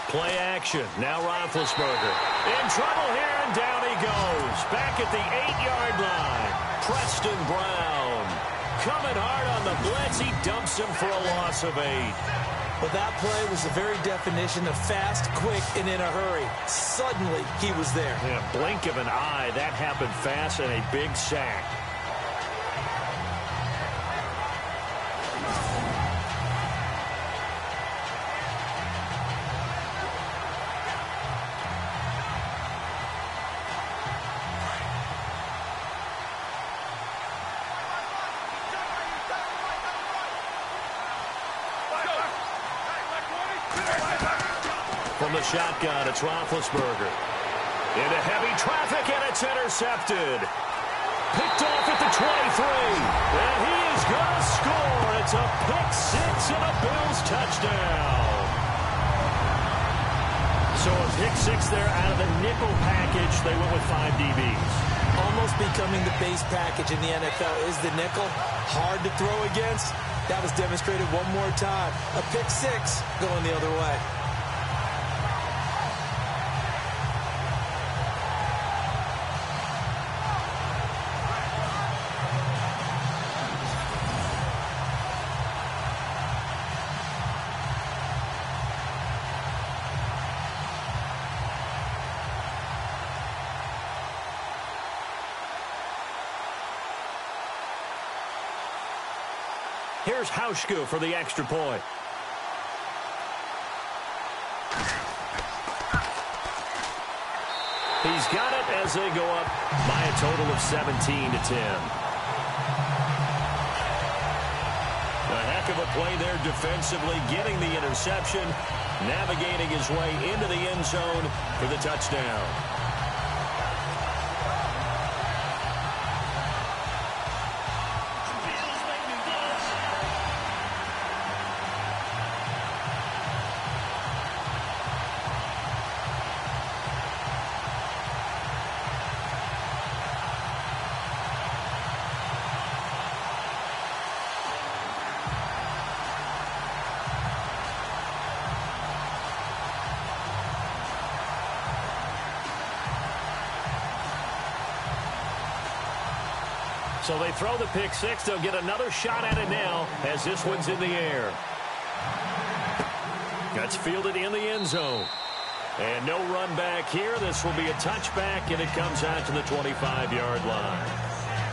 Play action. Now Roethlisberger. In trouble here, and down he goes. Back at the 8-yard line. Preston Brown. Coming hard on the blitz. He dumps him for a loss of 8. Well, that play was the very definition of fast, quick, and in a hurry. Suddenly, he was there. In a blink of an eye, that happened fast, and a big sack. From the shotgun, it's Roethlisberger. Into heavy traffic, and it's intercepted. Picked off at the 23. And he is going to score. It's a pick six and a Bills touchdown. So a pick six there out of the nickel package. They went with 5 DBs. Almost becoming the base package in the NFL is the nickel. Hard to throw against. That was demonstrated one more time. A pick six going the other way. Here's Hauschka for the extra point. He's got it as they go up by a total of 17-10. A heck of a play there defensively, getting the interception, navigating his way into the end zone for the touchdown. So they throw the pick six. They'll get another shot at it now as this one's in the air. That's fielded in the end zone. And no run back here. This will be a touchback, and it comes out to the 25-yard line.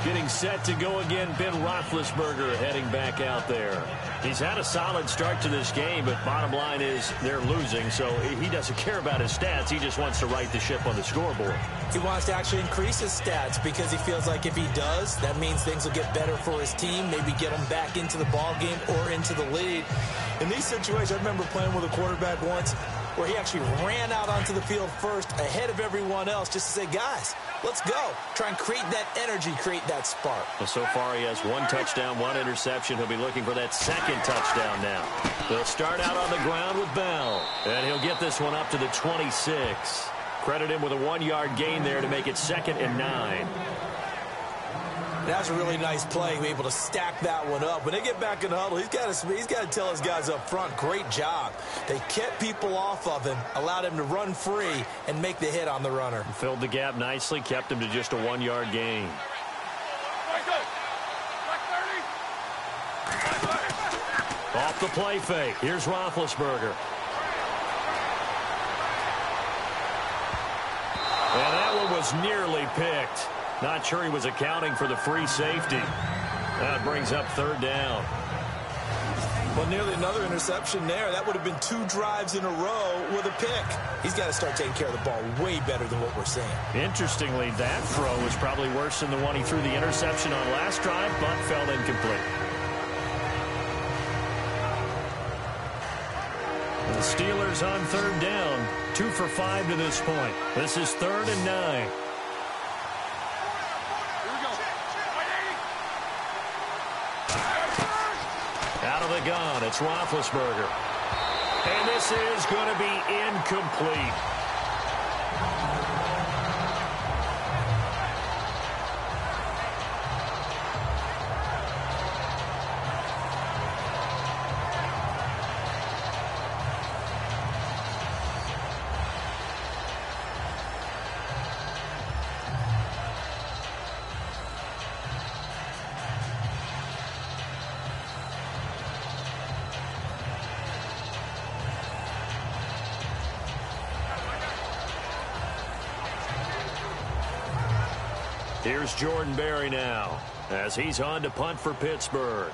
Getting set to go again, Ben Roethlisberger heading back out there. He's had a solid start to this game, but bottom line is they're losing, so he doesn't care about his stats. He just wants to right the ship on the scoreboard. He wants to actually increase his stats because he feels like if he does, that means things will get better for his team, maybe get him back into the ball game or into the lead. In these situations, I remember playing with a quarterback once where he actually ran out onto the field first ahead of everyone else just to say, guys, let's go. Try and create that energy, create that spark. Well, so far he has 1 touchdown, 1 interception. He'll be looking for that second touchdown now. They'll start out on the ground with Bell, and he'll get this one up to the 26. Credit him with a 1-yard gain there to make it 2nd and 9. That's a really nice play, able to stack that one up. When they get back in the huddle, he's got to tell his guys up front, great job. They kept people off of him, allowed him to run free, and make the hit on the runner. Filled the gap nicely, kept him to just a 1-yard gain. Off the play fake, here's Roethlisberger. And that one was nearly picked. Not sure he was accounting for the free safety. That brings up 3rd down. Well, nearly another interception there. That would have been 2 drives in a row with a pick. He's got to start taking care of the ball way better than what we're seeing. Interestingly, that throw was probably worse than the one he threw the interception on last drive, but fell incomplete. The Steelers on 3rd down. 2 for 5 to this point. This is 3rd and 9. Out of the gun, it's Roethlisberger. And this is going to be incomplete. Here's Jordan Berry now as he's on to punt for Pittsburgh.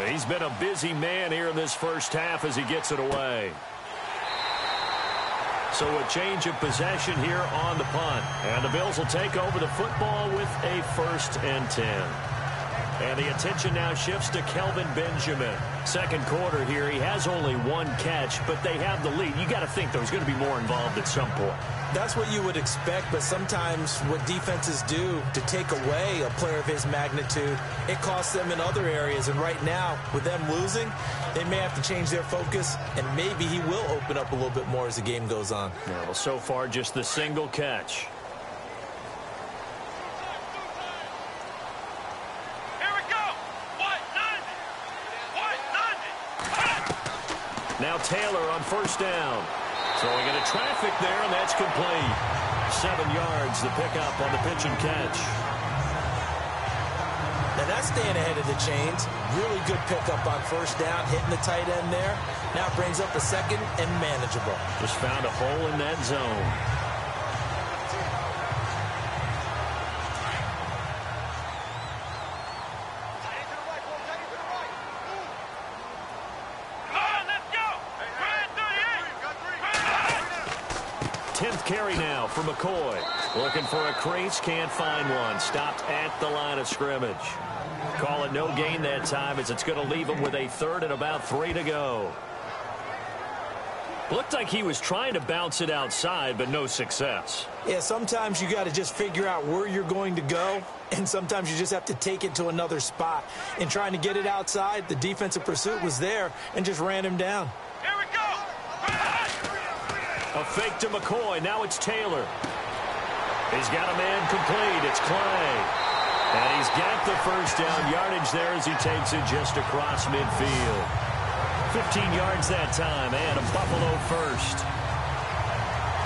He's been a busy man here in this first half as he gets it away. So a change of possession here on the punt. And the Bills will take over the football with a 1st and 10. And the attention now shifts to Kelvin Benjamin. Second quarter here, he has only 1 catch, but they have the lead. You got to think there's going to be more involved at some point. That's what you would expect, but sometimes what defenses do to take away a player of his magnitude, it costs them in other areas. And right now, with them losing, they may have to change their focus, and maybe he will open up a little bit more as the game goes on. Yeah, well, so far, just the single catch. Now Taylor on 1st down. Throwing into traffic there, and that's complete. 7 yards, the pickup on the pitch and catch. Now that's staying ahead of the chains. Really good pickup on 1st down, hitting the tight end there. Now it brings up a 2nd and manageable. Just found a hole in that zone. Carry now for McCoy. Looking for a crease, can't find one. Stopped at the line of scrimmage. Call it no gain that time as it's going to leave him with a 3rd and about 3 to go. Looked like he was trying to bounce it outside, but no success. Yeah, sometimes you got to just figure out where you're going to go, and sometimes you just have to take it to another spot. In trying to get it outside, the defensive pursuit was there and just ran him down. A fake to McCoy. Now it's Taylor. He's got a man complete. It's Clay. And he's got the 1st down yardage there as he takes it just across midfield. 15 yards that time and a Buffalo 1st.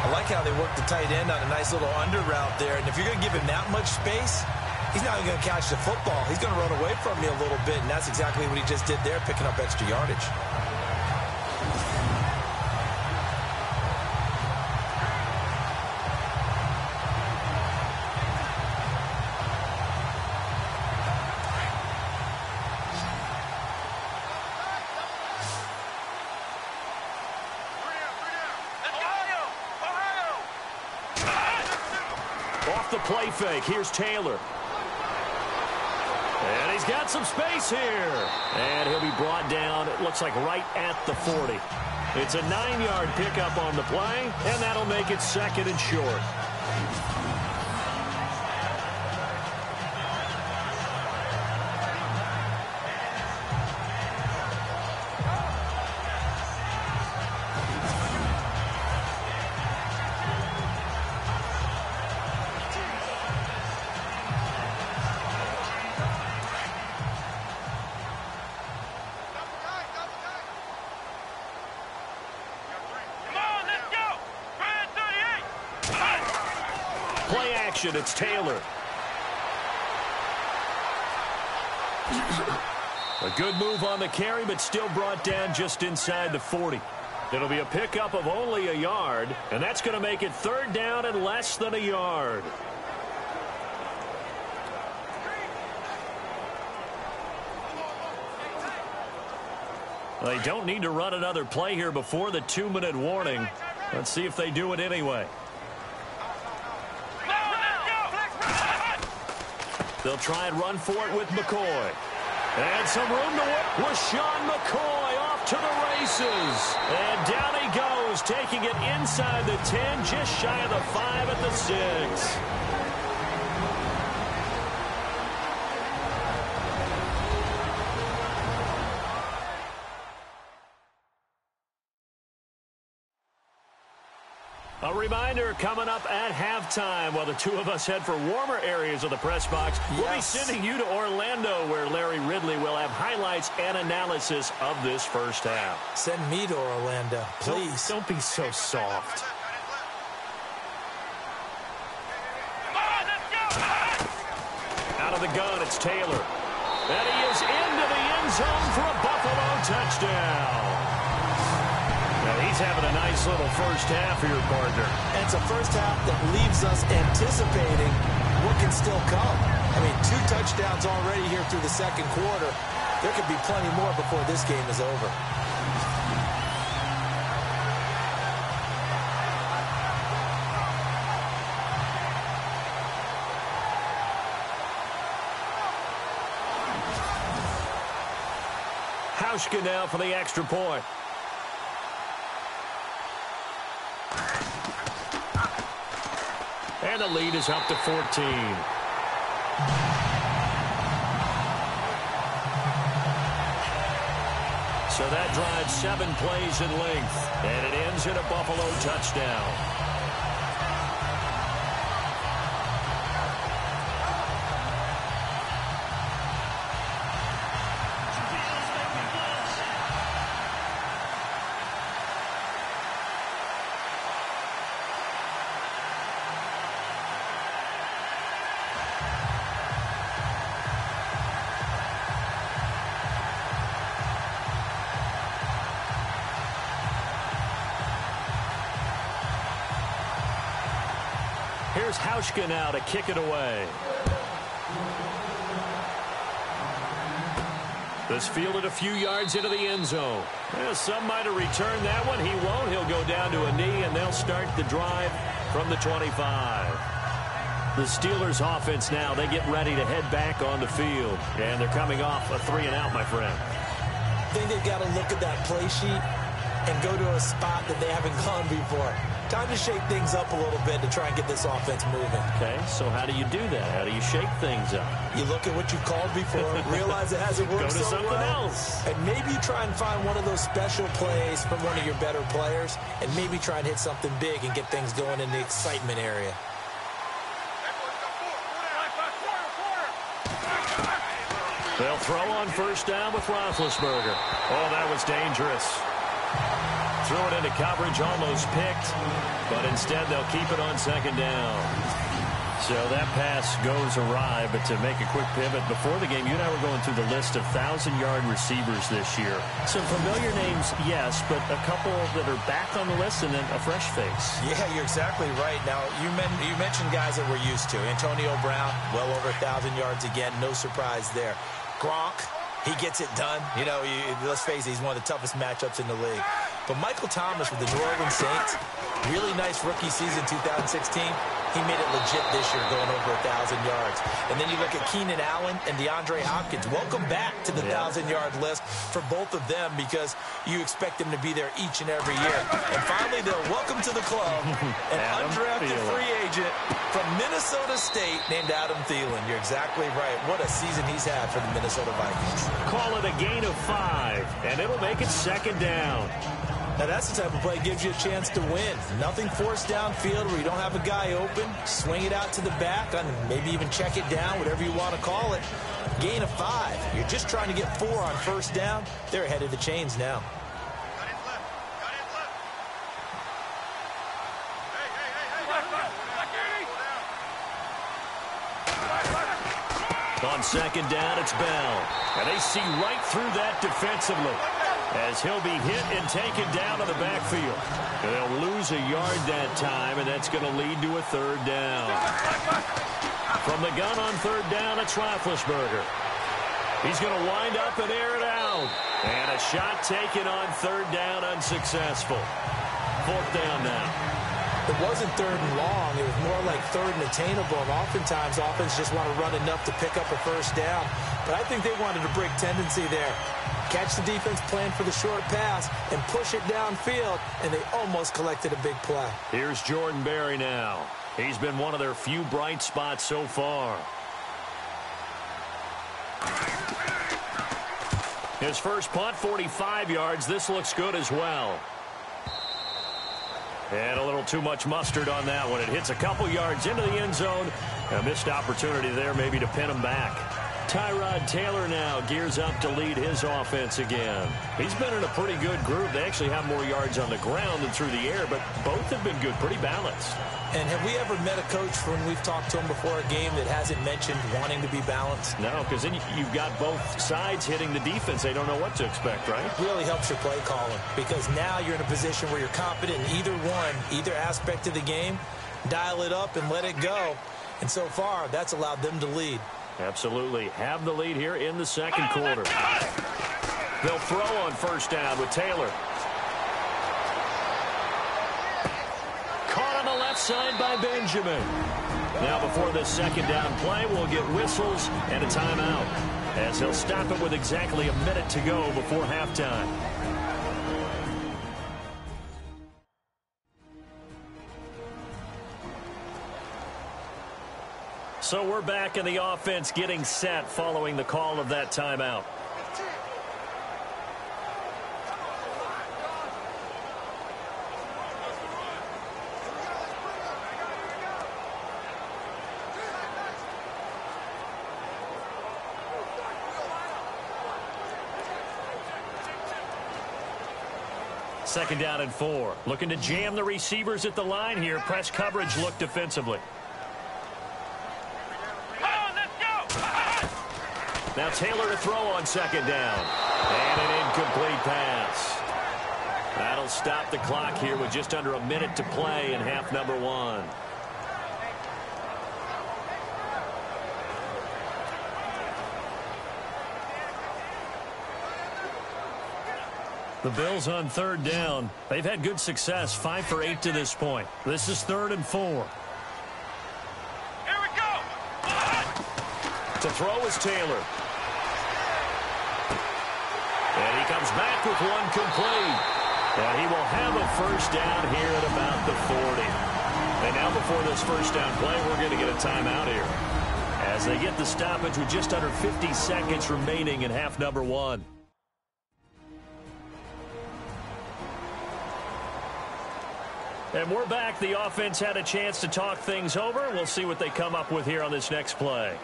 I like how they work the tight end on a nice little under route there. And if you're going to give him that much space, he's not going to catch the football. He's going to run away from me a little bit, and that's exactly what he just did there, picking up extra yardage. The play fake. Here's Taylor. And he's got some space here. And he'll be brought down, it looks like right at the 40. It's a 9-yard pickup on the play, and that'll make it 2nd and short. It's Taylor. A good move on the carry, but still brought down just inside the 40. It'll be a pickup of only a yard, and that's going to make it 3rd down and less than a yard. They don't need to run another play here before the 2-minute warning. Let's see if they do it anyway. They'll try and run for it with McCoy. And some room to work with Sean McCoy off to the races. And down he goes, taking it inside the 10, just shy of the 5 at the 6. A reminder coming up at halftime while the two of us head for warmer areas of the press box. Yes. We'll be sending you to Orlando where Larry Ridley will have highlights and analysis of this first half. Send me to Orlando, please. Don't be so soft. Out of the gun, it's Taylor. And he is into the end zone for a Buffalo touchdown. He's having a nice little first half here, partner. And it's a first half that leaves us anticipating what can still come. I mean, 2 touchdowns already here through the second quarter. There could be plenty more before this game is over. Hauschka now for the extra point. And the lead is up to 14. So that drives 7 plays in length, and it ends in a Buffalo touchdown. Here's Hauschka now to kick it away. This fielded a few yards into the end zone. Well, some might have returned that one. He won't. He'll go down to a knee, and they'll start the drive from the 25. The Steelers offense now, they get ready to head back on the field. And they're coming off a 3-and-out, my friend. I think they've got to look at that play sheet and go to a spot that they haven't gone before. Time to shake things up a little bit to try and get this offense moving. Okay, so how do you do that? How do you shake things up? You look at what you've called before, realize it hasn't worked Go to so something well, else. and maybe try and find one of those special plays from one of your better players, and maybe try and hit something big and get things going in the excitement area. They'll throw on first down with Roethlisberger. Oh, that was dangerous. Threw it into coverage, almost picked, but instead they'll keep it on second down. So that pass goes awry, but to make a quick pivot, before the game, you and I were going through the list of 1,000-yard receivers this year. Some familiar names, yes, but a couple that are back on the list and then a fresh face. Yeah, you're exactly right. Now, you mentioned guys that we're used to. Antonio Brown, well over 1,000 yards again, no surprise there. Gronk, he gets it done. You know, let's face it, he's one of the toughest matchups in the league. But Michael Thomas with the New Orleans Saints, really nice rookie season 2016. He made it legit this year, going over 1,000 yards. And then you look at Keenan Allen and DeAndre Hopkins. Welcome back to the 1,000-yard list for both of them, because you expect them to be there each and every year. And finally, they'll welcome to the club an undrafted free agent from Minnesota State named Adam Thielen. You're exactly right. What a season he's had for the Minnesota Vikings. Call it a gain of 5, and it'll make it second down. Now, that's the type of play that gives you a chance to win. Nothing forced downfield where you don't have a guy open. Swing it out to the back, and maybe even check it down, whatever you want to call it. Gain of 5. You're just trying to get 4 on first down. They're ahead of the chains now. On second down, it's Bell. And they see right through that defensively, as he'll be hit and taken down to the backfield. They'll lose a yard that time, and that's going to lead to a third down. From the gun on third down, it's Roethlisberger. He's going to wind up and air it out. And a shot taken on third down, unsuccessful. Fourth down now. It wasn't third and long. It was more like third and attainable. And oftentimes, offense just want to run enough to pick up a first down. But I think they wanted to break tendency there. Catch the defense, plan for the short pass, and push it downfield, and they almost collected a big play. Here's Jordan Berry now. He's been one of their few bright spots so far. His first punt, 45 yards. This looks good as well. And a little too much mustard on that one. It hits a couple yards into the end zone. A missed opportunity there maybe to pin him back. Tyrod Taylor now gears up to lead his offense again. He's been in a pretty good group. They actually have more yards on the ground than through the air, but both have been good, pretty balanced. And have we ever met a coach when we've talked to him before a game that hasn't mentioned wanting to be balanced? No, because then you've got both sides hitting the defense. They don't know what to expect, right? It really helps your play calling, because now you're in a position where you're confident in either aspect of the game. Dial it up and let it go. And so far, that's allowed them to lead. Absolutely. Have the lead here in the second quarter. They'll throw on first down with Taylor. Caught on the left side by Benjamin. Now before this second down play, we'll get whistles and a timeout, as he'll stop it with exactly a minute to go before halftime. So we're back in the offense getting set following the call of that timeout. Second down and 4. Looking to jam the receivers at the line here. Press coverage look defensively. Now Taylor to throw on second down. And an incomplete pass. That'll stop the clock here with just under a minute to play in half number 1. The Bills on third down. They've had good success, 5 for 8 to this point. This is 3rd and 4. Here we go. To throw is Taylor. And he comes back with one complete. And he will have a first down here at about the 40. And now before this first down play, we're going to get a timeout here, as they get the stoppage with just under 50 seconds remaining in half number 1. And we're back. The offense had a chance to talk things over. We'll see what they come up with here on this next play.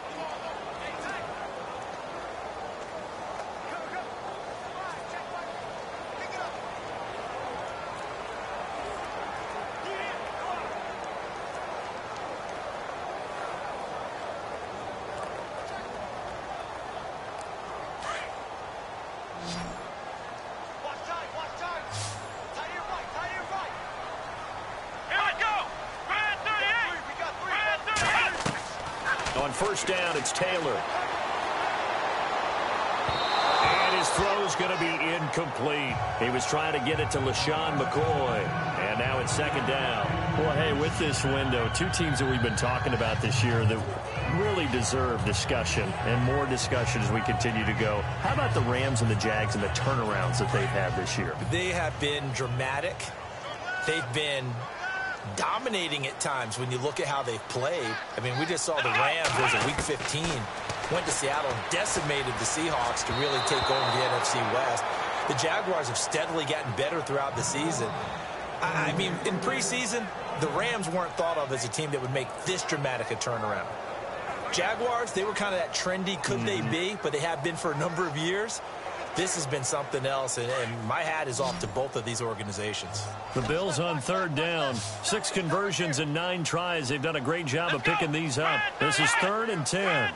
On first down, it's Taylor. And his throw's going to be incomplete. He was trying to get it to LaShawn McCoy. And now it's second down. Well, hey, with this window, two teams that we've been talking about this year that really deserve discussion and more discussion as we continue to go. How about the Rams and the Jags and the turnarounds that they've had this year? They have been dramatic. They've been dominating at times when you look at how they've played. I mean, we just saw the Rams as a Week 15. Went to Seattle and decimated the Seahawks to really take over the NFC West. The Jaguars have steadily gotten better throughout the season. I mean, in preseason, the Rams weren't thought of as a team that would make this dramatic a turnaround. Jaguars, they were kind of that trendy, could they be, but they have been for a number of years. This has been something else, and my hat is off to both of these organizations. The Bills on third down. 6 conversions and 9 tries. They've done a great job of picking these up. This is 3rd and 10.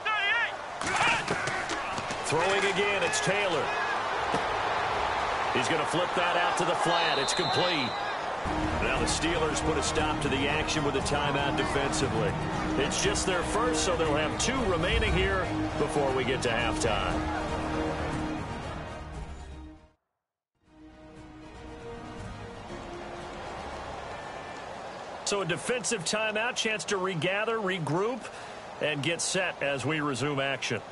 Throwing again, it's Taylor. He's going to flip that out to the flat. It's complete. Now the Steelers put a stop to the action with a timeout defensively. It's just their first, so they'll have 2 remaining here before we get to halftime. So a defensive timeout, chance to regather, regroup, and get set as we resume action.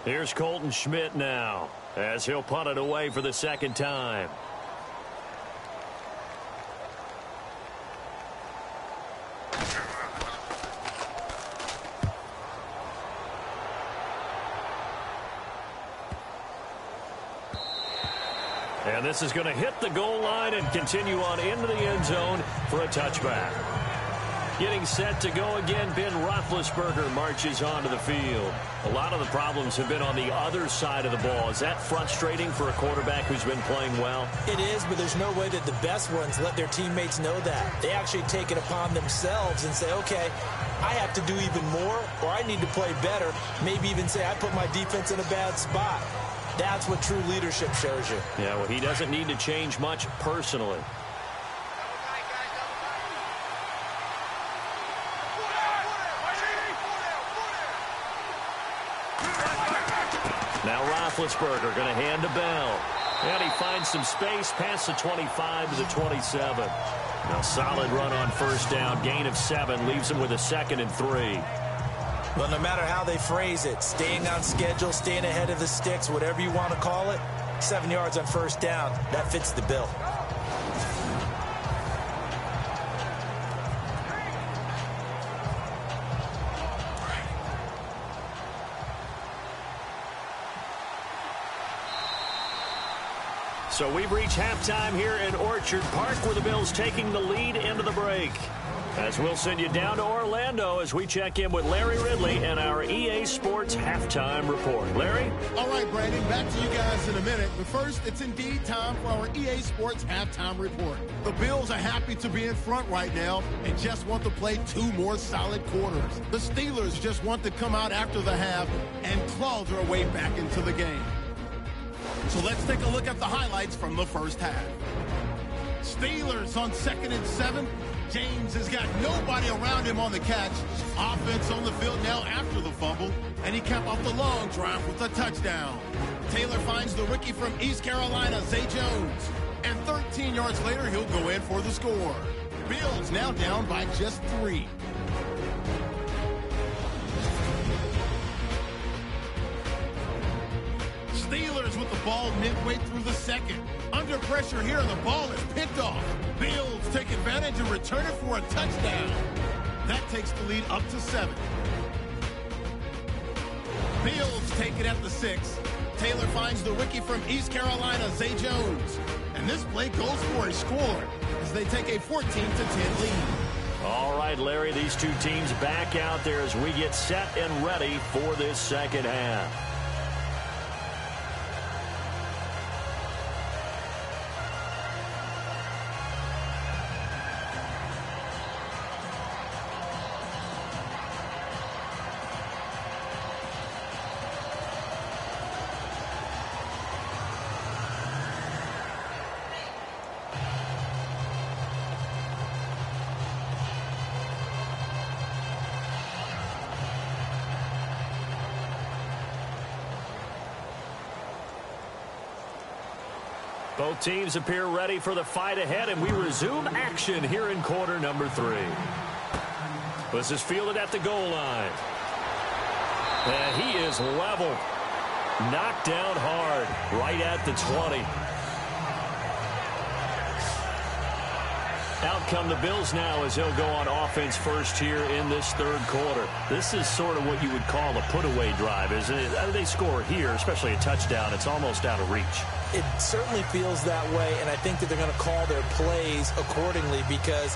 Here's Colton Schmidt now, as he'll punt it away for the second time. And this is going to hit the goal line and continue on into the end zone for a touchback. Getting set to go again, Ben Roethlisberger marches onto the field. A lot of the problems have been on the other side of the ball. Is that frustrating for a quarterback who's been playing well? It is, but there's no way that the best ones let their teammates know that. They actually take it upon themselves and say, okay, I have to do even more, or I need to play better. Maybe even say I put my defense in a bad spot. That's what true leadership shows you. Yeah, well, he doesn't need to change much personally. Now Roethlisberger going to hand to Bell. And he finds some space past the 25 to the 27. Now solid run on first down. Gain of 7 leaves him with a 2nd and 3. Well, no matter how they phrase it, staying on schedule, staying ahead of the sticks, whatever you want to call it, 7 yards on first down, that fits the bill. So we've reached halftime here in Orchard Park, where the Bills taking the lead into the break. As we'll send you down to Orlando as we check in with Larry Ridley and our EA Sports Halftime Report. Larry? All right, Brandon, back to you guys in a minute. But first, it's indeed time for our EA Sports Halftime Report. The Bills are happy to be in front right now and just want to play 2 more solid quarters. The Steelers just want to come out after the half and claw their way back into the game. So let's take a look at the highlights from the first half. Steelers on 2nd and 7. James has got nobody around him on the catch. Offense on the field now after the fumble, and he capped off the long drive with a touchdown. Taylor finds the rookie from East Carolina, Zay Jones, and 13 yards later, he'll go in for the score. Bills now down by just 3. Steelers with the ball midway through the second. Under pressure here, the ball is picked off. Bills take advantage and return it for a touchdown. That takes the lead up to 7. Bills take it at the 6. Taylor finds the rookie from East Carolina, Zay Jones. And this play goes for a score as they take a 14-10 lead. All right, Larry, these two teams back out there as we get set and ready for this second half. Both teams appear ready for the fight ahead, and we resume action here in quarter number 3. This is fielded at the goal line. And he is leveled. Knocked down hard right at the 20. Out come the Bills now as they'll go on offense first here in this third quarter. This is sort of what you would call a put-away drive, isn't it? They score here, especially a touchdown. It's almost out of reach. It certainly feels that way, and I think that they're going to call their plays accordingly, because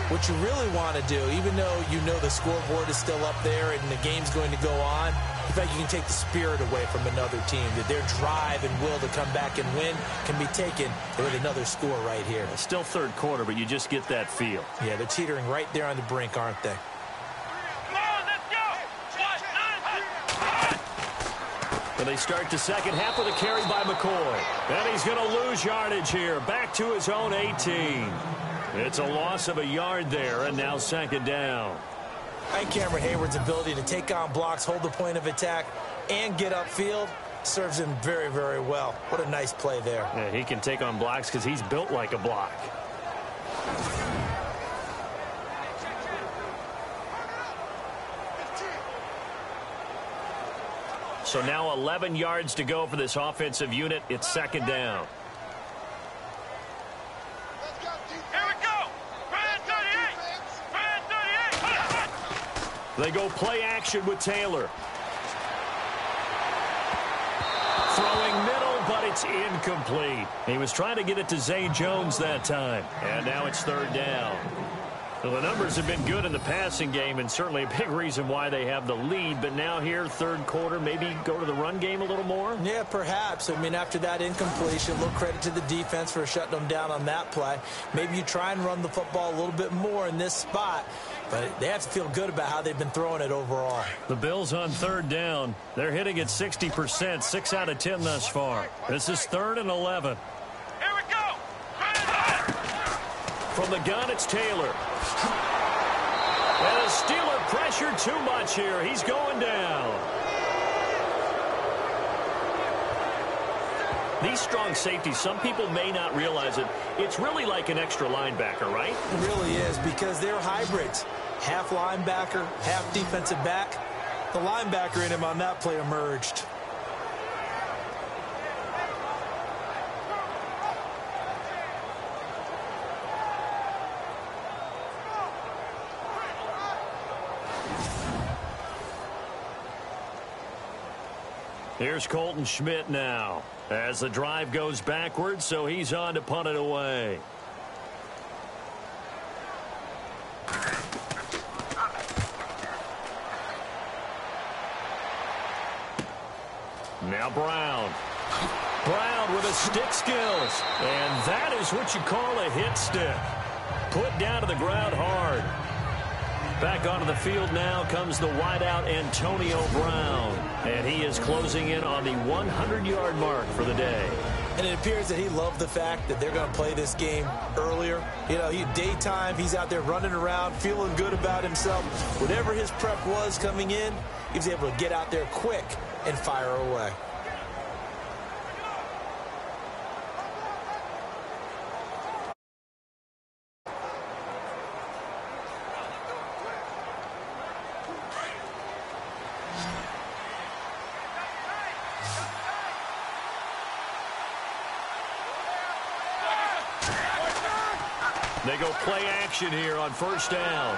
what you really want to do, even though you know the scoreboard is still up there and the game's going to go on, in fact, you can take the spirit away from another team, that their drive and will to come back and win can be taken with another score right here. It's still third quarter, but you just get that feel. Yeah, they're teetering right there on the brink, aren't they? And they start the second half with a carry by McCoy. And he's going to lose yardage here, back to his own 18. It's a loss of a yard there, and now second down. And Cameron Hayward's ability to take on blocks, hold the point of attack, and get upfield serves him very, very well. What a nice play there. Yeah, he can take on blocks because he's built like a block. So now 11 yards to go for this offensive unit. It's second down. They go play action with Taylor. Throwing middle, but It's incomplete. He was trying to get it to Zay Jones that time. And now it's third down. Well, the numbers have been good in the passing game, and certainly a big reason why they have the lead. But now here, third quarter, maybe go to the run game a little more? Yeah, perhaps. I mean, after that incompletion, a little credit to the defense for shutting them down on that play. Maybe you try and run the football a little bit more in this spot. But they have to feel good about how they've been throwing it overall. The Bills on third down. They're hitting at 60%, 6 out of 10 thus far. This is 3rd and 11. Here we go. From the gun, it's Taylor. And the Steeler pressure too much here. He's going down. These strong safeties, some people may not realize it. It's really like an extra linebacker, right? It really is, because they're hybrids. Half linebacker, half defensive back. The linebacker in him on that play emerged. Here's Colton Schmidt now as the drive goes backwards, so he's on to punt it away. Now Brown. Brown with his stick skills. And that is what you call a hit stick. Put down to the ground hard. Back onto the field now comes the wideout Antonio Brown. And he is closing in on the 100-yard mark for the day. And it appears that he loved the fact that they're going to play this game earlier. You know, daytime, he's out there running around, feeling good about himself. Whatever his prep was coming in, he was able to get out there quick and fire away. They go play action here on first down.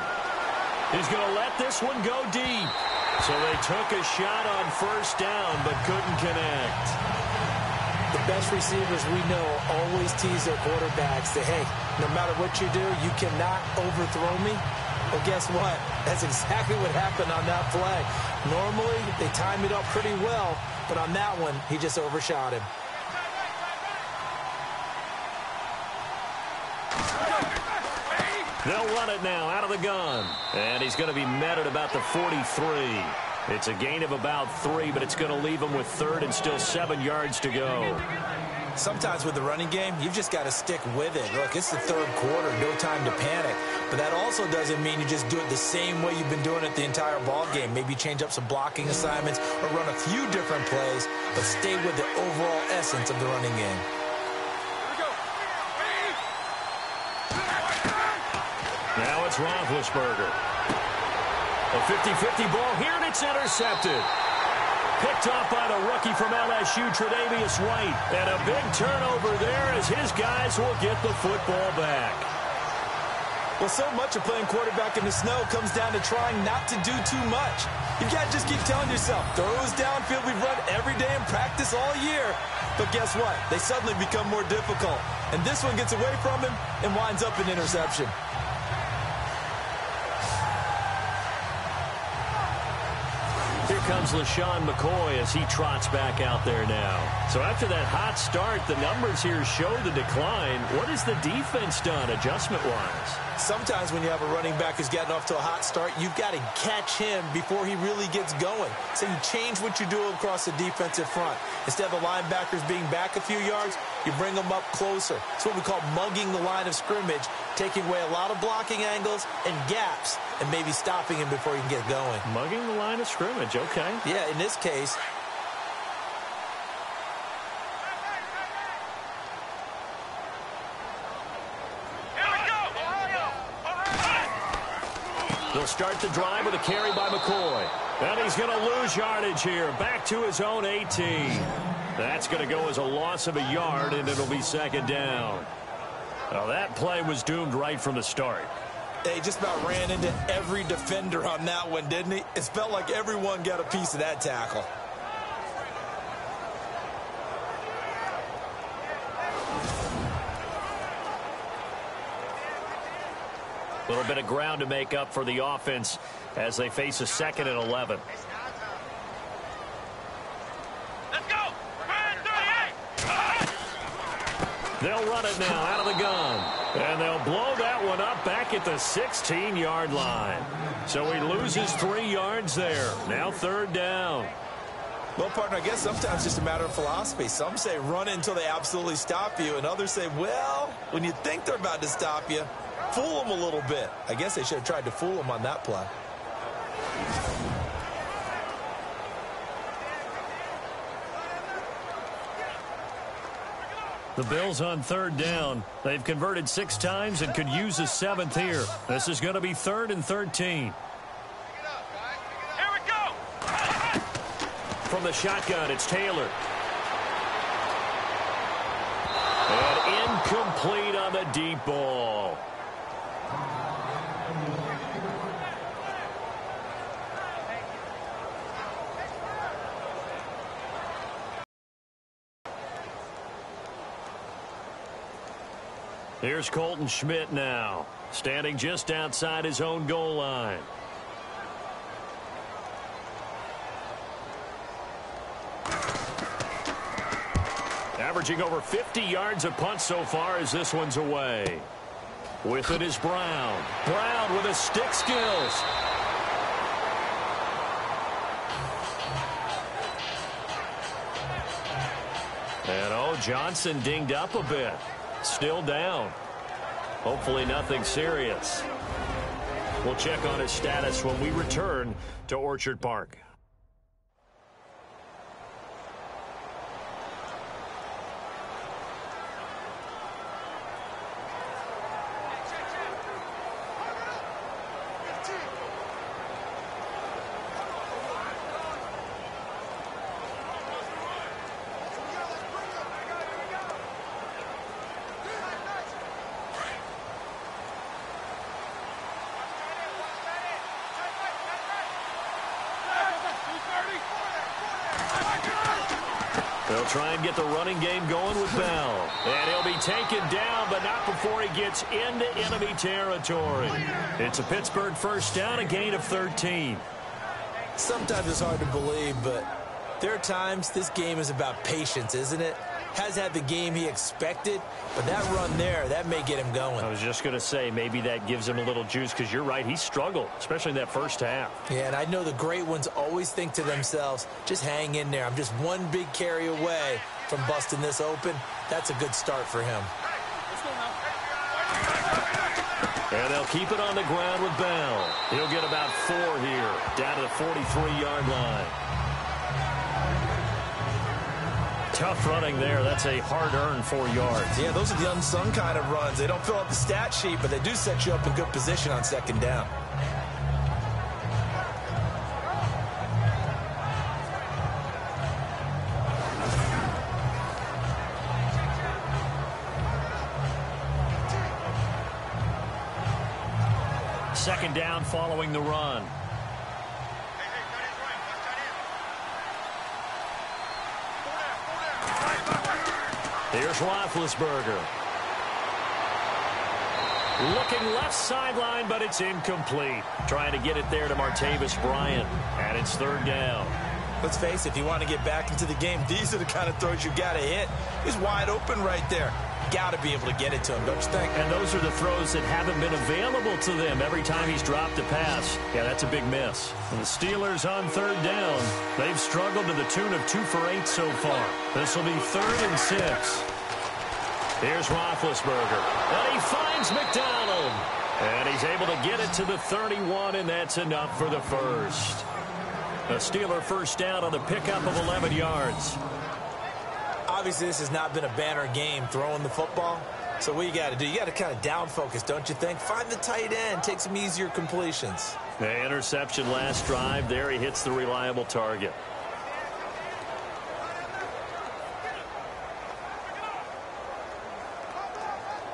He's going to let this one go deep. So they took a shot on first down but couldn't connect. The best receivers we know always tease their quarterbacks that, hey, no matter what you do, you cannot overthrow me. Well, guess what? That's exactly what happened on that play. Normally, they time it up pretty well, but on that one, he just overshot him. They'll run it now out of the gun. And he's going to be met at about the 43. It's a gain of about 3, but it's going to leave him with 3rd and still 7 yards to go. Sometimes with the running game, you've just got to stick with it. Look, it's the 3rd quarter, no time to panic. But that also doesn't mean you just do it the same way you've been doing it the entire ball game. Maybe change up some blocking assignments or run a few different plays, but stay with the overall essence of the running game. Now it's Roethlisberger. A 50-50 ball here, and it's intercepted. Picked off by the rookie from LSU, Tre'Davious White. And a big turnover there as his guys will get the football back. Well, so much of playing quarterback in the snow comes down to trying not to do too much. You've got to just keep telling yourself, throws downfield we've run every day in practice all year. But guess what? They suddenly become more difficult. And this one gets away from him and winds up an interception. Here comes LaShawn McCoy as he trots back out there now. So after that hot start, the numbers here show the decline. What has the defense done adjustment-wise? Sometimes when you have a running back who's gotten off to a hot start, you've got to catch him before he really gets going. So you change what you do across the defensive front. Instead of the linebackers being back a few yards, you bring them up closer. It's what we call mugging the line of scrimmage, taking away a lot of blocking angles and gaps, and maybe stopping him before he can get going. Mugging the line of scrimmage, okay. Yeah, in this case. They'll start the drive with a carry by McCoy. And he's going to lose yardage here. Back to his own 18. That's going to go as a loss of a yard, and it'll be second down. Well, that play was doomed right from the start. He just about ran into every defender on that one, didn't he? It felt like everyone got a piece of that tackle. A little bit of ground to make up for the offense as they face a 2nd and 11. Let's go. They'll run it now out of the gun. And they'll blow that one up back at the 16-yard line. So he loses 3 yards there. Now 3rd down. Well, partner, I guess sometimes it's just a matter of philosophy. Some say run until they absolutely stop you, and others say, well, when you think they're about to stop you, fool them a little bit. I guess they should have tried to fool them on that play. The Bills on 3rd down. They've converted 6 times and could use a 7th here. This is going to be 3rd and 13. Here we go. From the shotgun, it's Taylor. And incomplete on the deep ball. Here's Colton Schmidt now, standing just outside his own goal line. Averaging over 50 yards a punt so far as this one's away. With it is Brown. Brown with his stick skills. And Johnson dinged up a bit. Still down. Hopefully nothing serious. We'll check on his status when we return to Orchard Park. They'll try and get the running game going with Bell. And he'll be taken down, but not before he gets into enemy territory. It's a Pittsburgh 1st down, a gain of 13. Sometimes it's hard to believe, but there are times this game is about patience, isn't it? Has had the game he expected, but that run there, that may get him going. I was just going to say, maybe that gives him a little juice, because you're right, he struggled, especially in that first half. Yeah, and I know the great ones always think to themselves, just hang in there. I'm just one big carry away from busting this open. That's a good start for him. And they'll keep it on the ground with Bell. He'll get about 4 here, down to the 43-yard line. Tough running there. That's a hard-earned 4 yards. Yeah, those are the unsung kind of runs. They don't fill up the stat sheet, but they do set you up in good position on 2nd down. Second down following the run. Here's Roethlisberger. Looking left sideline, but it's incomplete. Trying to get it there to Martavis Bryant. And it's 3rd down. Let's face it, if you want to get back into the game, these are the kind of throws you got to hit. He's wide open right there. Got to be able to get it to him, don't you think? And those are the throws that haven't been available to them every time he's dropped a pass. Yeah, that's a big miss. And the Steelers on 3rd down. They've struggled to the tune of 2 for 8 so far. This will be 3rd and 6. Here's Roethlisberger. And he finds McDonald. And he's able to get it to the 31, and that's enough for the first. A Steeler 1st down on the pickup of 11 yards. Obviously, this has not been a banner game throwing the football. So what you got to do, you got to kind of down focus, don't you think? Find the tight end, take some easier completions. The interception last drive. There he hits the reliable target.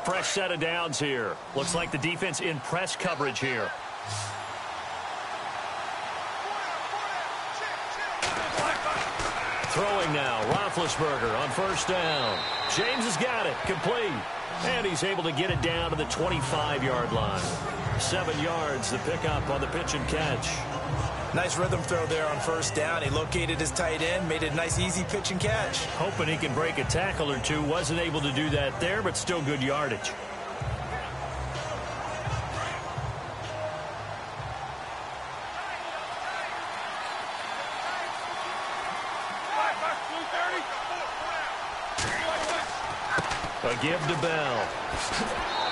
Fresh set of downs here. Looks like the defense in press coverage here. Throwing now, Roethlisberger on 1st down. James has got it, complete. And he's able to get it down to the 25-yard line. 7 yards, the pickup on the pitch and catch. Nice rhythm throw there on first down. He located his tight end, made it a nice, easy pitch and catch. Hoping he can break a tackle or two. Wasn't able to do that there, but still good yardage. A give to Bell.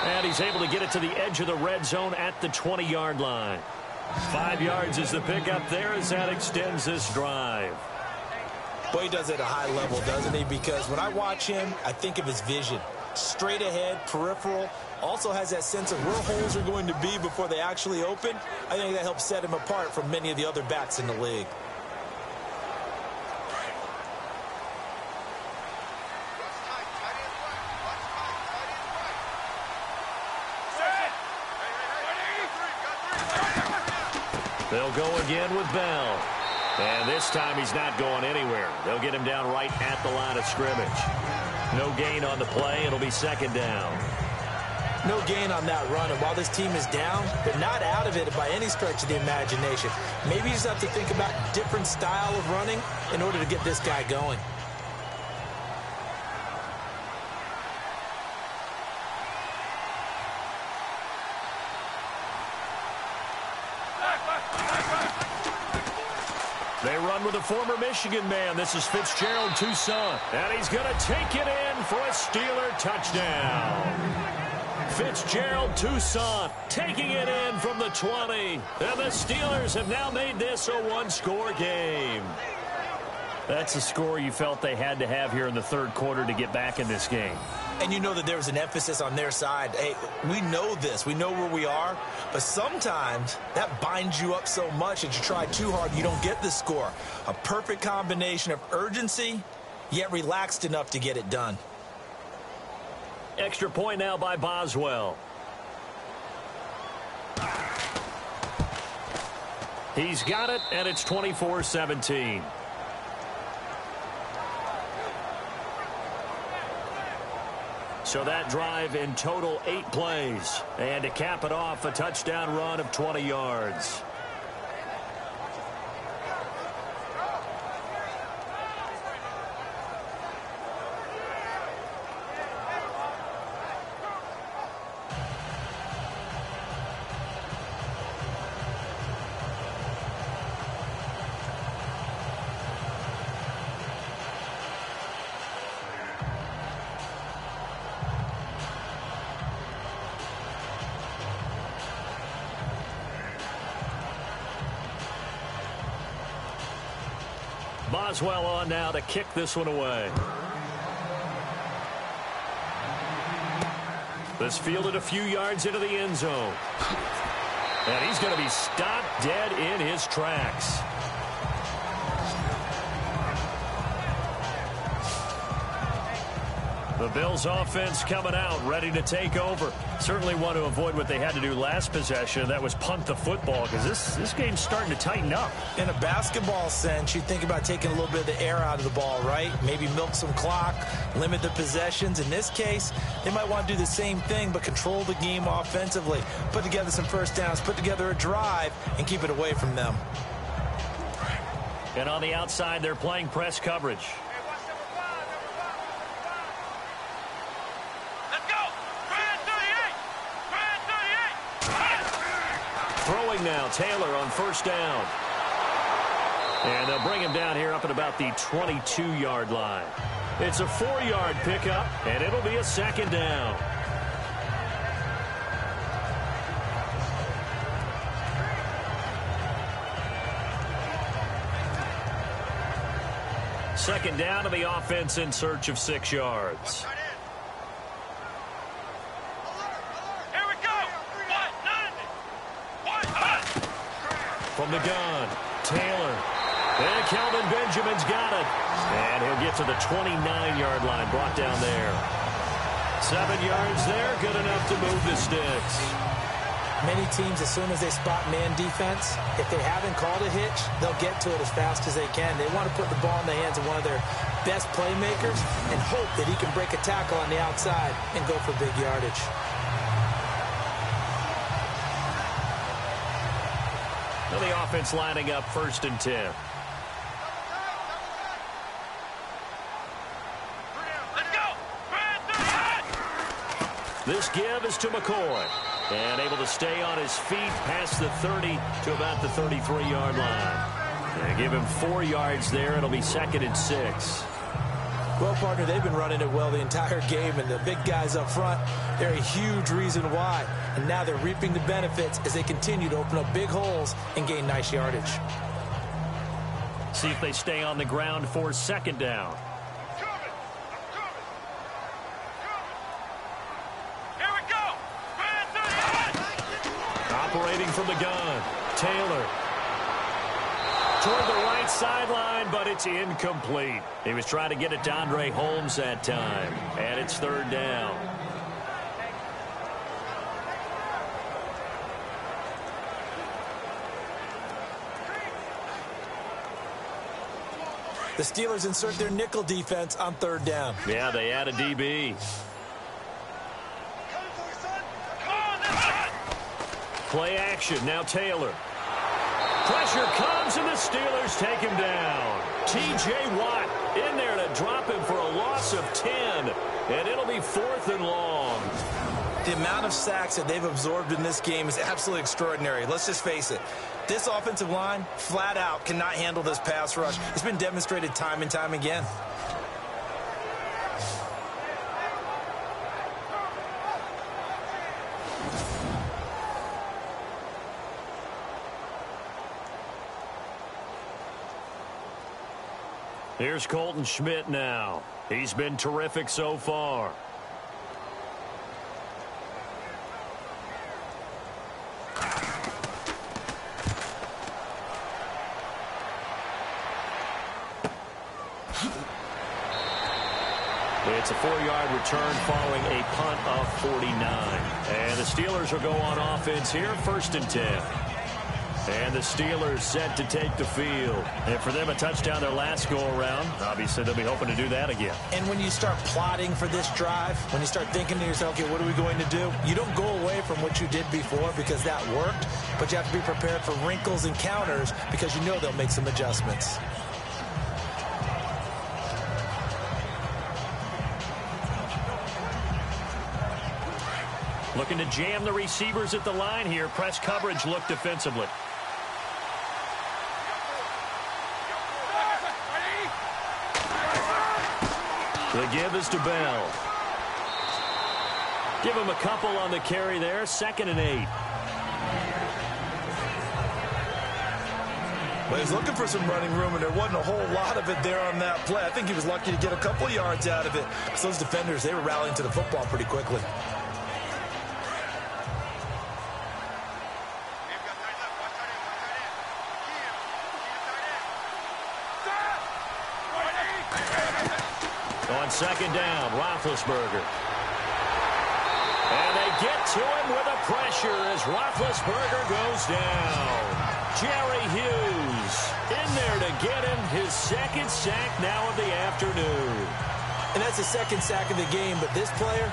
And he's able to get it to the edge of the red zone at the 20-yard line. 5 yards is the pickup there as that extends this drive. Boy, he does it at a high level, doesn't he? Because when I watch him, I think of his vision. Straight ahead, peripheral. Also has that sense of where holes are going to be before they actually open. I think that helps set him apart from many of the other backs in the league. They'll go again with Bell. And this time he's not going anywhere. They'll get him down right at the line of scrimmage. No gain on the play. It'll be second down. No gain on that run. And while this team is down, they're not out of it by any stretch of the imagination. Maybe you just have to think about a different style of running in order to get this guy going. They run with a former Michigan man. This is Fitzgerald Toussaint. And he's going to take it in for a Steeler touchdown. Fitzgerald Toussaint taking it in from the 20. And the Steelers have now made this a one-score game. That's a score you felt they had to have here in the third quarter to get back in this game. And you know that there was an emphasis on their side. Hey, we know this. We know where we are. But sometimes that binds you up so much that you try too hard, you don't get the score. A perfect combination of urgency, yet relaxed enough to get it done. Extra point now by Boswell. He's got it, and it's 24-17. So that drive in total 8 plays. And to cap it off, a touchdown run of 20 yards. Boswell on now to kick this one away. This fielded a few yards into the end zone. And he's going to be stopped dead in his tracks. The Bills offense coming out, ready to take over. Certainly want to avoid what they had to do last possession. That was punt the football, because this game's starting to tighten up. In a basketball sense, you think about taking a little bit of the air out of the ball, right? Maybe milk some clock, limit the possessions. In this case, they might want to do the same thing, but control the game offensively. Put together some first downs, put together a drive, and keep it away from them. And on the outside, they're playing press coverage. Throwing now, Taylor on first down. And they'll bring him down here up at about the 22-yard line. It's a 4-yard pickup, and it'll be a second down. Second down to the offense in search of 6 yards. From the gun, Taylor. And Kelvin Benjamin's got it. And he'll get to the 29-yard line, brought down there. 7 yards there, good enough to move the sticks. Many teams, as soon as they spot man defense, if they haven't called a hitch, they'll get to it as fast as they can. They want to put the ball in the hands of one of their best playmakers and hope that he can break a tackle on the outside and go for big yardage. Well, the offense lining up 1st and 10. This give is to McCoy. And able to stay on his feet past the 30 to about the 33-yard line. They give him 4 yards there. It'll be 2nd and 6. Well, partner, they've been running it well the entire game, and the big guys up front, they're a huge reason why. And now they're reaping the benefits as they continue to open up big holes and gain nice yardage. See if they stay on the ground for 2nd down. Operating from the gun, Taylor. Toward the right sideline, but it's incomplete. He was trying to get it to Andre Holmes that time, and it's 3rd down. The Steelers insert their nickel defense on 3rd down. Yeah, they add a DB. Play action, now Taylor. Pressure comes, and the Steelers take him down. T.J. Watt in there to drop him for a loss of 10, and it'll be 4th and long. The amount of sacks that they've absorbed in this game is absolutely extraordinary. Let's just face it. This offensive line, flat out, cannot handle this pass rush. It's been demonstrated time and time again. Here's Colton Schmidt now. He's been terrific so far. It's a 4-yard return following a punt of 49. And the Steelers will go on offense here, 1st and 10. And the Steelers set to take the field. And for them, a touchdown their last go-around. Obviously, they'll be hoping to do that again. And when you start plotting for this drive, when you start thinking to yourself, okay, what are we going to do? You don't go away from what you did before because that worked, but you have to be prepared for wrinkles and counters because you know they'll make some adjustments. Looking to jam the receivers at the line here. Press coverage look defensively. The give is to Bell. Give him a couple on the carry there. 2nd and 8. Well, he's looking for some running room, and there wasn't a whole lot of it there on that play. I think he was lucky to get a couple of yards out of it because those defenders, they were rallying to the football pretty quickly. On 2nd down, Roethlisberger. And they get to him with a pressure as Roethlisberger goes down. Jerry Hughes in there to get him his 2nd sack now of the afternoon. And that's the 2nd sack of the game, but this player,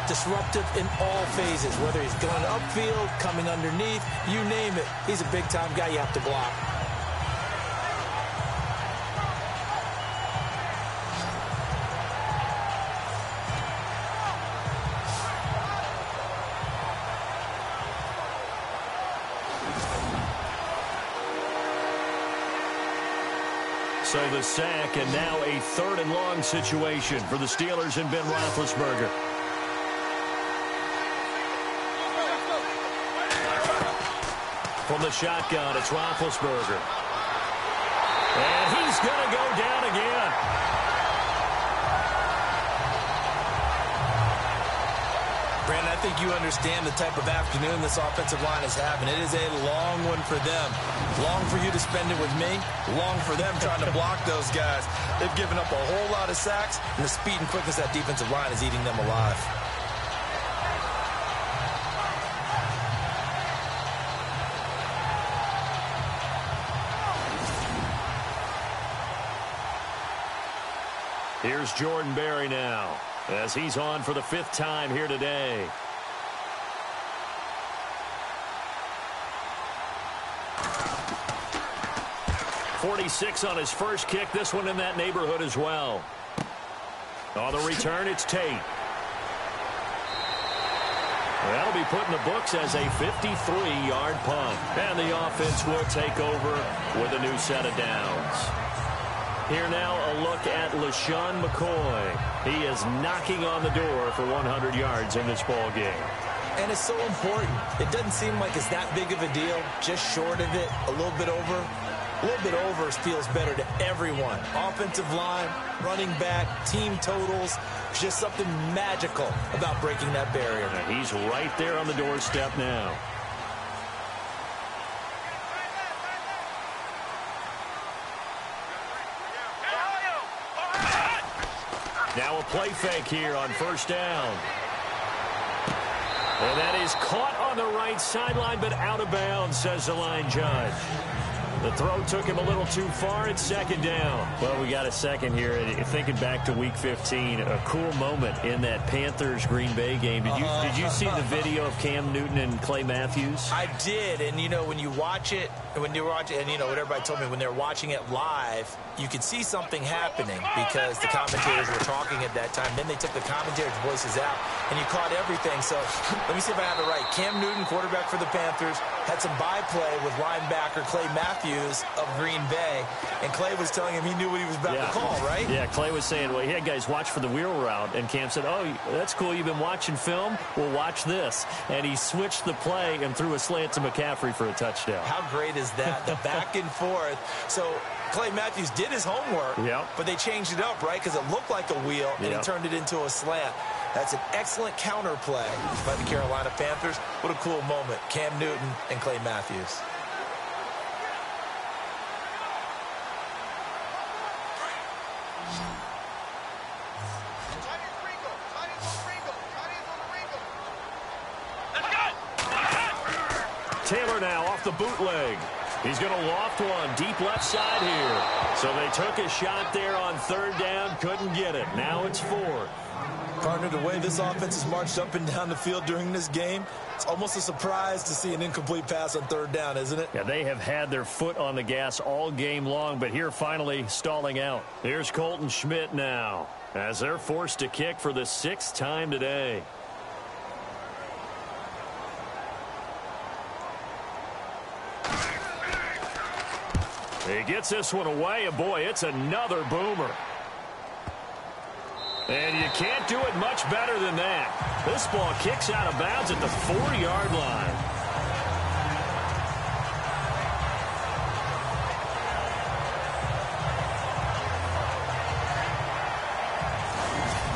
disruptive in all phases, whether he's going upfield, coming underneath, you name it. He's a big-time guy you have to block. So the sack, and now a 3rd and long situation for the Steelers and Ben Roethlisberger. From the shotgun, it's Roethlisberger. And he's going to go down again. Brandon, I think you understand the type of afternoon this offensive line is having. It is a long one for them. Long for you to spend it with me. Long for them trying to block those guys. They've given up a whole lot of sacks, and the speed and quickness of that defensive line is eating them alive. Here's Jordan Berry now, as he's on for the 5th time here today. .46 on his first kick. This one in that neighborhood as well. On the return, it's Tate. That'll be put in the books as a 53-yard punt. And the offense will take over with a new set of downs. Here now, a look at LaShawn McCoy. He is knocking on the door for 100 yards in this ball game. And it's so important. It doesn't seem like it's that big of a deal. Just short of it, a little bit over. A little bit over feels better to everyone. Offensive line, running back, team totals. Just something magical about breaking that barrier. And he's right there on the doorstep now. Now a play fake here on first down. And that is caught on the right sideline, but out of bounds, says the line judge. The throw took him a little too far. It's second down. Well, we got a second here. Thinking back to Week 15, a cool moment in that Panthers-Green Bay game. Did you see the video of Cam Newton and Clay Matthews? I did, and when you watch it, and what everybody told me, when they're watching it live, you could see something happening because the commentators were talking at that time. Then they took the commentators' voices out, and you caught everything. So let me see if I have it right. Cam Newton, quarterback for the Panthers, had some byplay with linebacker Clay Matthews of Green Bay, and Clay was telling him he knew what he was about to call, right? Yeah, Clay was saying, well, yeah, guys, watch for the wheel route. And Cam said, oh, that's cool. You've been watching film? Well, watch this. And he switched the play and threw a slant to McCaffrey for a touchdown. How great is that? The back and forth. So Clay Matthews did his homework, but they changed it up, right? Because it looked like a wheel, and he turned it into a slant. That's an excellent counter play by the Carolina Panthers. What a cool moment. Cam Newton and Clay Matthews. Taylor now off the bootleg. He's going to loft one deep left side here. So they took a shot there on third down, couldn't get it. Now it's 4. Partner, the way this offense has marched up and down the field during this game, it's almost a surprise to see an incomplete pass on third down, isn't it? Yeah, they have had their foot on the gas all game long, but here finally stalling out. Here's Colton Schmidt now, as they're forced to kick for the 6th time today. He gets this one away, and boy, it's another boomer. And you can't do it much better than that. This ball kicks out of bounds at the 4-yard line.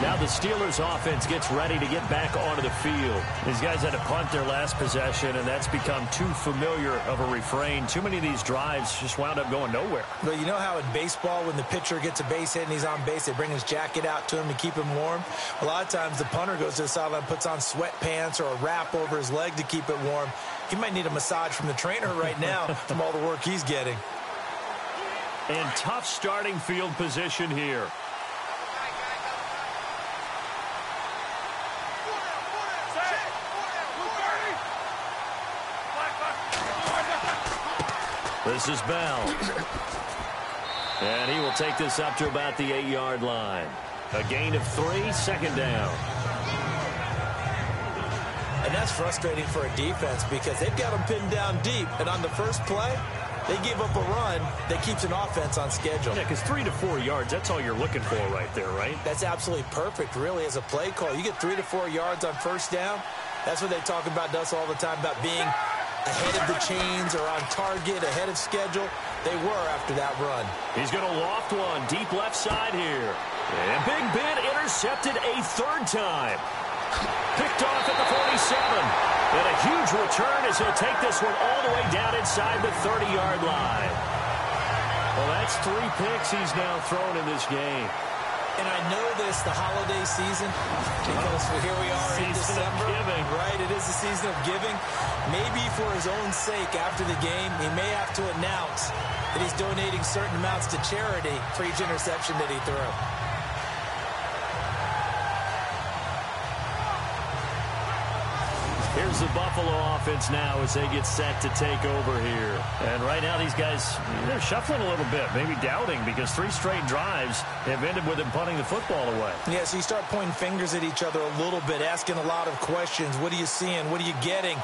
Now the Steelers offense gets ready to get back onto the field. These guys had to punt their last possession, and that's become too familiar of a refrain. Too many of these drives just wound up going nowhere. Well, you know how in baseball when the pitcher gets a base hit and he's on base, they bring his jacket out to him to keep him warm? A lot of times the punter goes to the sideline, puts on sweatpants or a wrap over his leg to keep it warm. He might need a massage from the trainer right now from all the work he's getting. And tough starting field position here. This is Bell. And he will take this up to about the 8-yard line. A gain of 3, second down. And that's frustrating for a defense because they've got them pinned down deep. And on the first play, they give up a run that keeps an offense on schedule. Yeah, because 3 to 4 yards, that's all you're looking for right there, right? That's absolutely perfect, really, as a play call. You get 3 to 4 yards on first down. That's what they talk about to us all the time, about being ahead of the chains or on target, ahead of schedule. They were after that run. He's going to loft one deep left side here. And Big Ben intercepted a 3rd time. Picked off at the 47. And a huge return as he'll take this one all the way down inside the 30-yard line. Well, that's 3 picks he's now thrown in this game. And I know this, the holiday season, because here we are in December. Right, it is the season of giving. Maybe for his own sake after the game, he may have to announce that he's donating certain amounts to charity for each interception that he threw. comes the Buffalo offense now as they get set to take over here. And right now these guys, they're shuffling a little bit, maybe doubting, because 3 straight drives have ended with them punting the football away. Yeah, so you start pointing fingers at each other a little bit, asking a lot of questions. What are you seeing? What are you getting?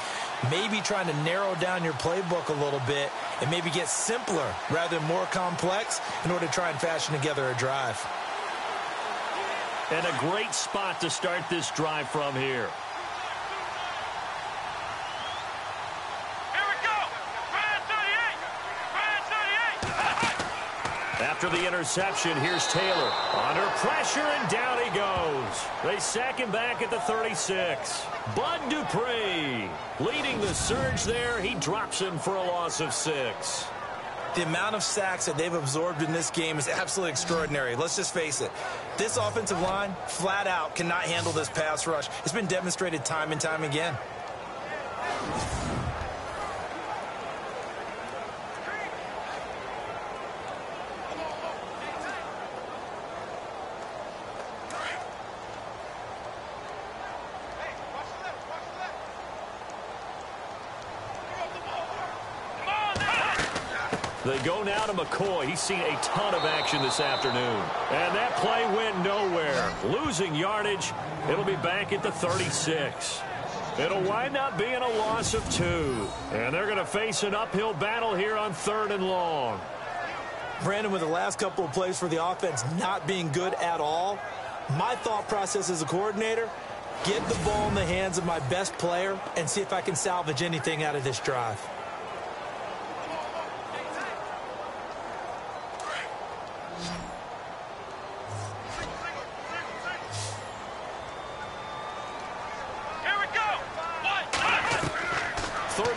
Maybe trying to narrow down your playbook a little bit and maybe get simpler rather than more complex in order to try and fashion together a drive. And a great spot to start this drive from here. After the interception, here's Taylor. Under pressure, and down he goes. They sack him back at the 36. Bud Dupree leading the surge there. He drops him for a loss of 6. The amount of sacks that they've absorbed in this game is absolutely extraordinary. Let's just face it. This offensive line, flat out, cannot handle this pass rush. It's been demonstrated time and time again. They go now to McCoy. He's seen a ton of action this afternoon. And that play went nowhere. Losing yardage. It'll be back at the 36. It'll wind up being a loss of 2. And they're going to face an uphill battle here on 3rd and long. Brandon, with the last couple of plays for the offense not being good at all, my thought process as a coordinator, get the ball in the hands of my best player and see if I can salvage anything out of this drive.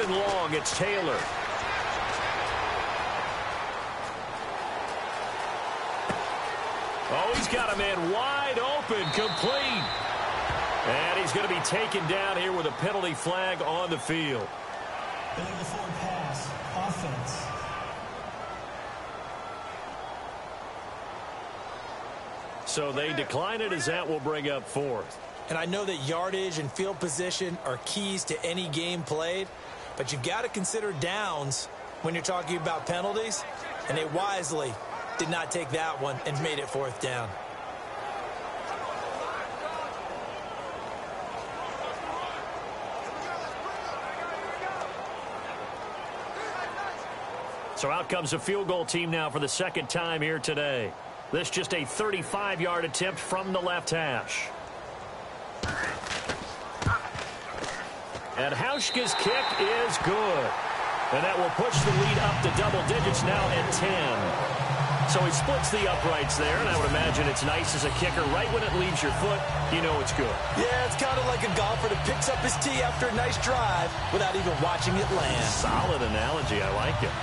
Long, it's Taylor. Oh, he's got a man wide open, complete. And he's going to be taken down here with a penalty flag on the field. Illegal forward pass, offense. So they decline it as that will bring up 4th. And I know that yardage and field position are keys to any game played, but you've got to consider downs when you're talking about penalties, and they wisely did not take that one and made it 4th down. So out comes a field goal team now for the 2nd time here today. This just a 35-yard attempt from the left hash. And Hauschka's kick is good. And that will push the lead up to double digits now at 10. So he splits the uprights there, and I would imagine it's nice as a kicker. Right when it leaves your foot, you know it's good. Yeah, it's kind of like a golfer that picks up his tee after a nice drive without even watching it land. Solid analogy. I like it.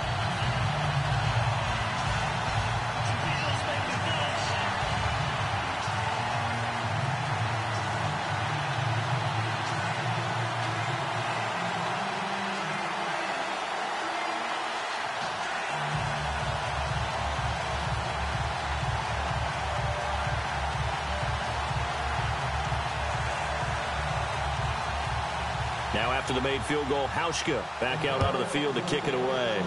Now after the made field goal, Hauschka back out onto the field to kick it away.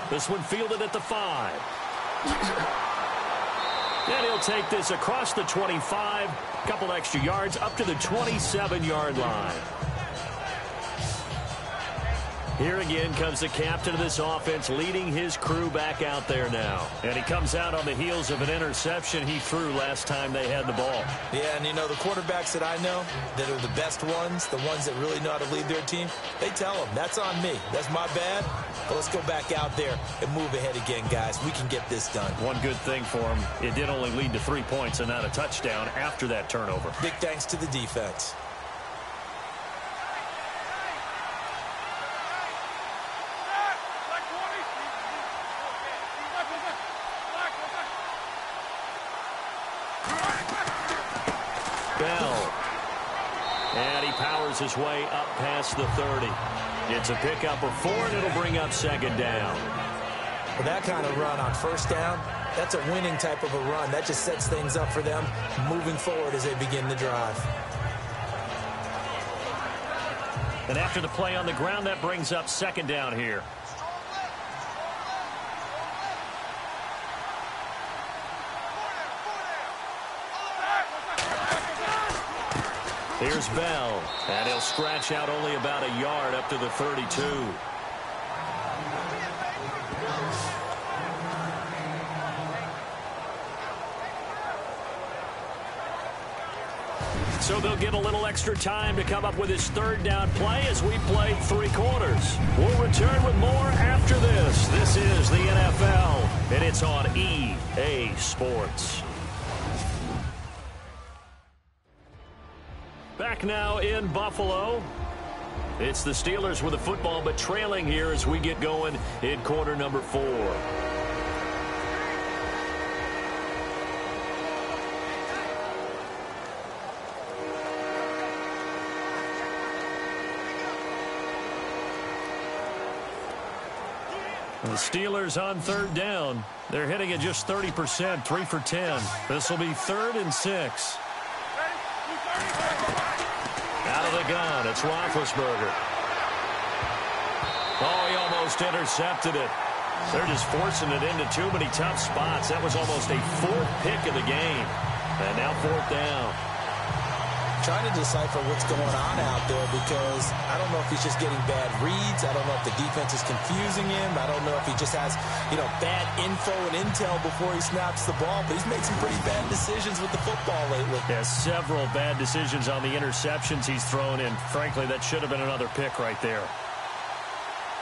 This one fielded at the 5. And he'll take this across the 25, a couple extra yards up to the 27-yard line. Here again comes the captain of this offense leading his crew back out there now. And he comes out on the heels of an interception he threw last time they had the ball. Yeah, and you know, the quarterbacks that I know that are the best ones, the ones that really know how to lead their team, they tell them, that's on me. That's my bad. But let's go back out there and move ahead again, guys. We can get this done. One good thing for him, it did only lead to 3 points and not a touchdown after that turnover. Big thanks to the defense. And he powers his way up past the 30. It's a pickup of 4, and it'll bring up 2nd down. With that kind of run on 1st down, that's a winning type of a run. That just sets things up for them moving forward as they begin the drive. And after the play on the ground, that brings up second down here. Here's Bell, and he'll scratch out only about a yard up to the 32. So they'll get a little extra time to come up with his third down play as we play 3 quarters. We'll return with more after this. This is the NFL, and it's on EA Sports. Back now in Buffalo. It's the Steelers with the football, but trailing here as we get going in quarter number 4. The Steelers on third down. They're hitting at just 30%, 3 for 10. This will be 3rd and 6. Out of the gun, it's Roethlisberger. Oh, he almost intercepted it. They're just forcing it into too many tough spots. That was almost a 4th pick of the game. And now 4th down. Trying to decipher what's going on out there because I don't know if he's just getting bad reads. I don't know if the defense is confusing him. I don't know if he just has, bad info and intel before he snaps the ball. But he's made some pretty bad decisions with the football lately. Yeah, several bad decisions on the interceptions he's thrown in. Frankly, that should have been another pick right there.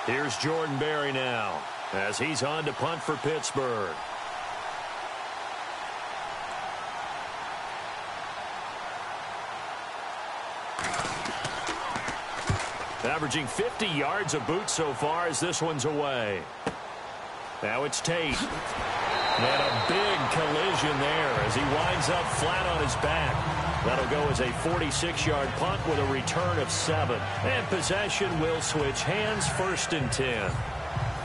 Here's Jordan Berry now as he's on to punt for Pittsburgh. Averaging 50 yards a boot so far as this one's away. Now it's Tate. And a big collision there as he winds up flat on his back. That'll go as a 46-yard punt with a return of 7. And possession will switch hands, 1st and 10.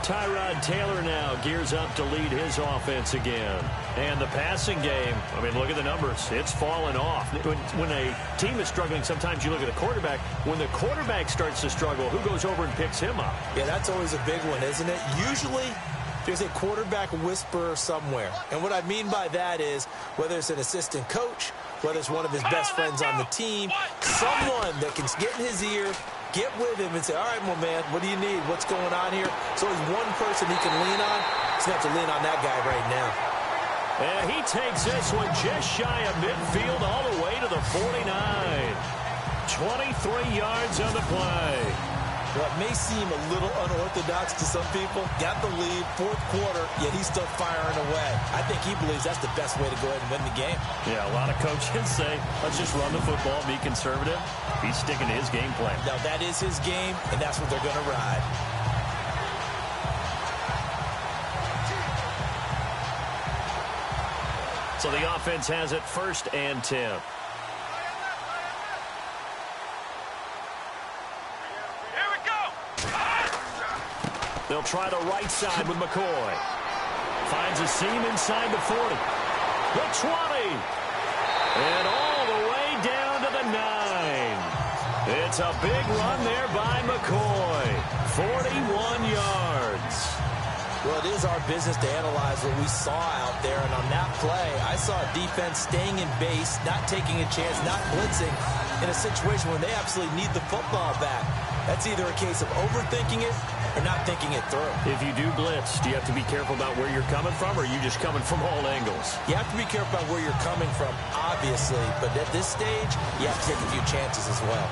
Tyrod Taylor now gears up to lead his offense again. And the passing game, I mean, look at the numbers. It's fallen off. When a team is struggling, sometimes you look at the quarterback. When the quarterback starts to struggle, who goes over and picks him up? Yeah, that's always a big one, isn't it? Usually, there's a quarterback whisperer somewhere. And what I mean by that is, whether it's an assistant coach, whether it's one of his best friends on the team, someone that can get in his ear, get with him and say, all right, my man, what do you need? What's going on here? So there's one person he can lean on. He's going to have to lean on that guy right now. And he takes this one just shy of midfield all the way to the 49. 23 yards on the play. Well, it may seem a little unorthodox to some people. Got the lead, 4th quarter, yet he's still firing away. I think he believes that's the best way to go ahead and win the game. Yeah, a lot of coaches say, let's just run the football, be conservative. He's sticking to his game plan. Now, that is his game, and that's what they're going to ride. So the offense has it 1st and 10. They'll try the right side with McCoy. Finds a seam inside the 40. The 20. And all the way down to the 9. It's a big run there by McCoy. 41 yards. Well, it is our business to analyze what we saw out there. And on that play, I saw a defense staying in base, not taking a chance, not blitzing in a situation where they absolutely need the football back. That's either a case of overthinking it or not thinking it through. If you do blitz, do you have to be careful about where you're coming from, or are you just coming from all angles? You have to be careful about where you're coming from, obviously. But at this stage, you have to take a few chances as well.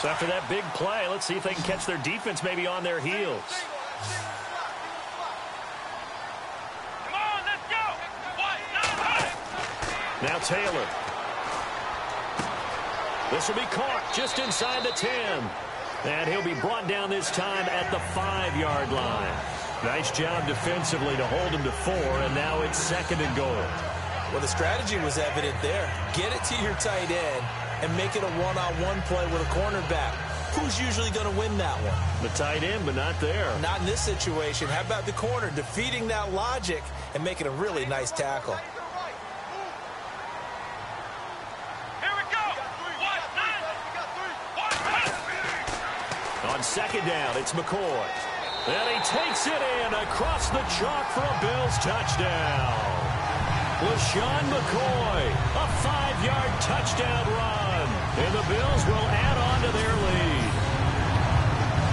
So after that big play, let's see if they can catch their defense maybe on their heels. Come on, let's go. Now Taylor. This will be caught just inside the 10. And he'll be brought down this time at the 5-yard line. Nice job defensively to hold him to 4, and now it's 2nd and goal. Well, the strategy was evident there. Get it to your tight end and make it a one-on-one play with a cornerback. Who's usually going to win that one? The tight end, but not there. Not in this situation. How about the corner defeating that logic and making a really nice tackle? On second down, it's McCoy. And he takes it in across the chalk for a Bills touchdown. LaShawn McCoy, a 5-yard touchdown run. And the Bills will add on to their lead.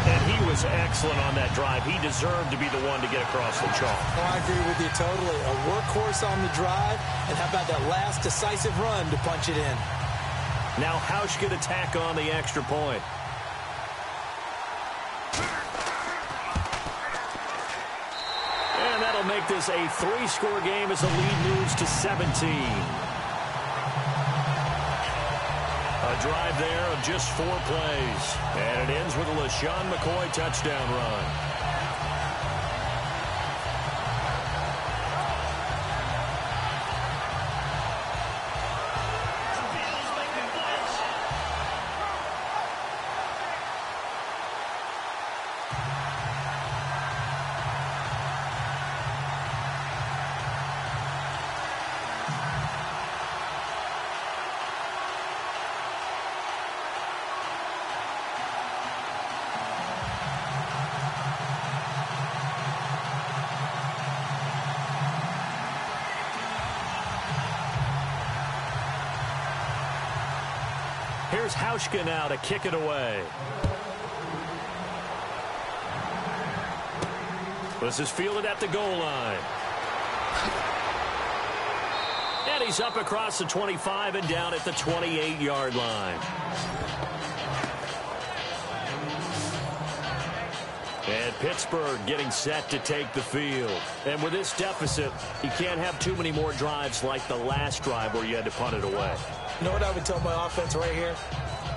And he was excellent on that drive. He deserved to be the one to get across the chalk. Oh, I agree with you totally. A workhorse on the drive. And how about that last decisive run to punch it in? Now Hausch could attack on the extra point. And that'll make this a 3-score game as the lead moves to 17. A drive there of just 4 plays. And it ends with a LaShawn McCoy touchdown run. Here's Hauschka now to kick it away. This is fielded at the goal line. And he's up across the 25 and down at the 28-yard line. And Pittsburgh getting set to take the field. And with this deficit, you can't have too many more drives like the last drive where you had to punt it away. You know what I would tell my offense right here?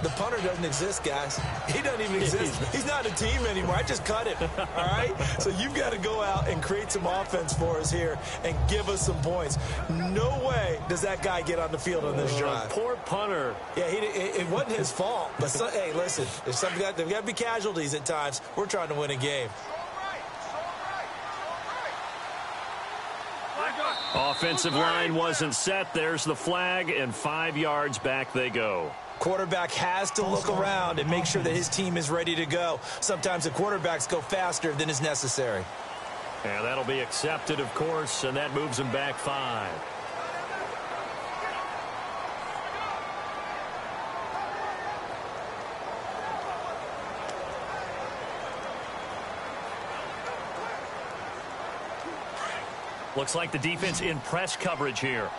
The punter doesn't exist, guys. He doesn't even exist. He's not a team anymore. I just cut him, all right? So you've got to go out and create some offense for us here and give us some points. No way does that guy get on the field on this drive. Poor punter. Yeah, it wasn't his fault. But, hey, listen, there's got to be casualties at times. We're trying to win a game. Offensive line wasn't set. There's the flag, and 5 yards back they go. Quarterback has to look around and make sure that his team is ready to go. Sometimes the quarterbacks go faster than is necessary. And that'll be accepted, of course, and that moves him back 5. Looks like the defense in press coverage here.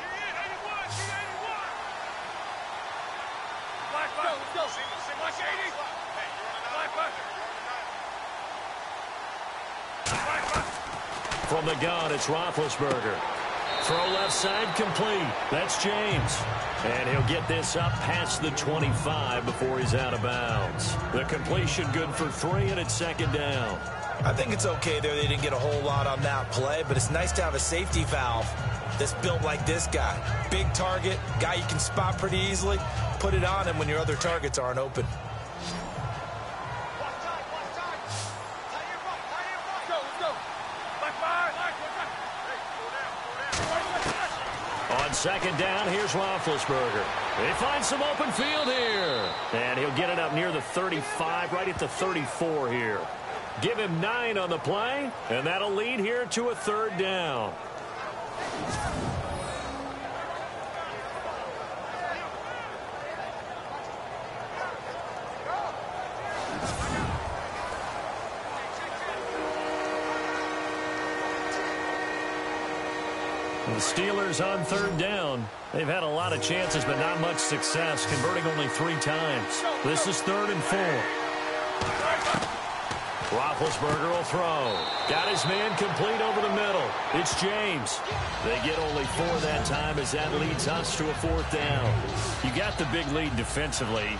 From the gun, it's Roethlisberger. Throw left side complete. That's James. And he'll get this up past the 25 before he's out of bounds. The completion good for 3, and it's second down. I think it's okay there. They didn't get a whole lot on that play, but it's nice to have a safety valve that's built like this guy. Big target, guy you can spot pretty easily. Put it on him when your other targets aren't open. On second down, here's Roethlisberger. They find some open field here. And he'll get it up near the 35, right at the 34 here. Give him 9 on the play, and that'll lead here to a third down. The Steelers on third down. They've had a lot of chances, but not much success, converting only 3 times. This is 3rd and 4. Roethlisberger will throw. Got his man complete over the middle. It's James. They get only 4 that time as that leads us to a 4th down. You got the big lead defensively.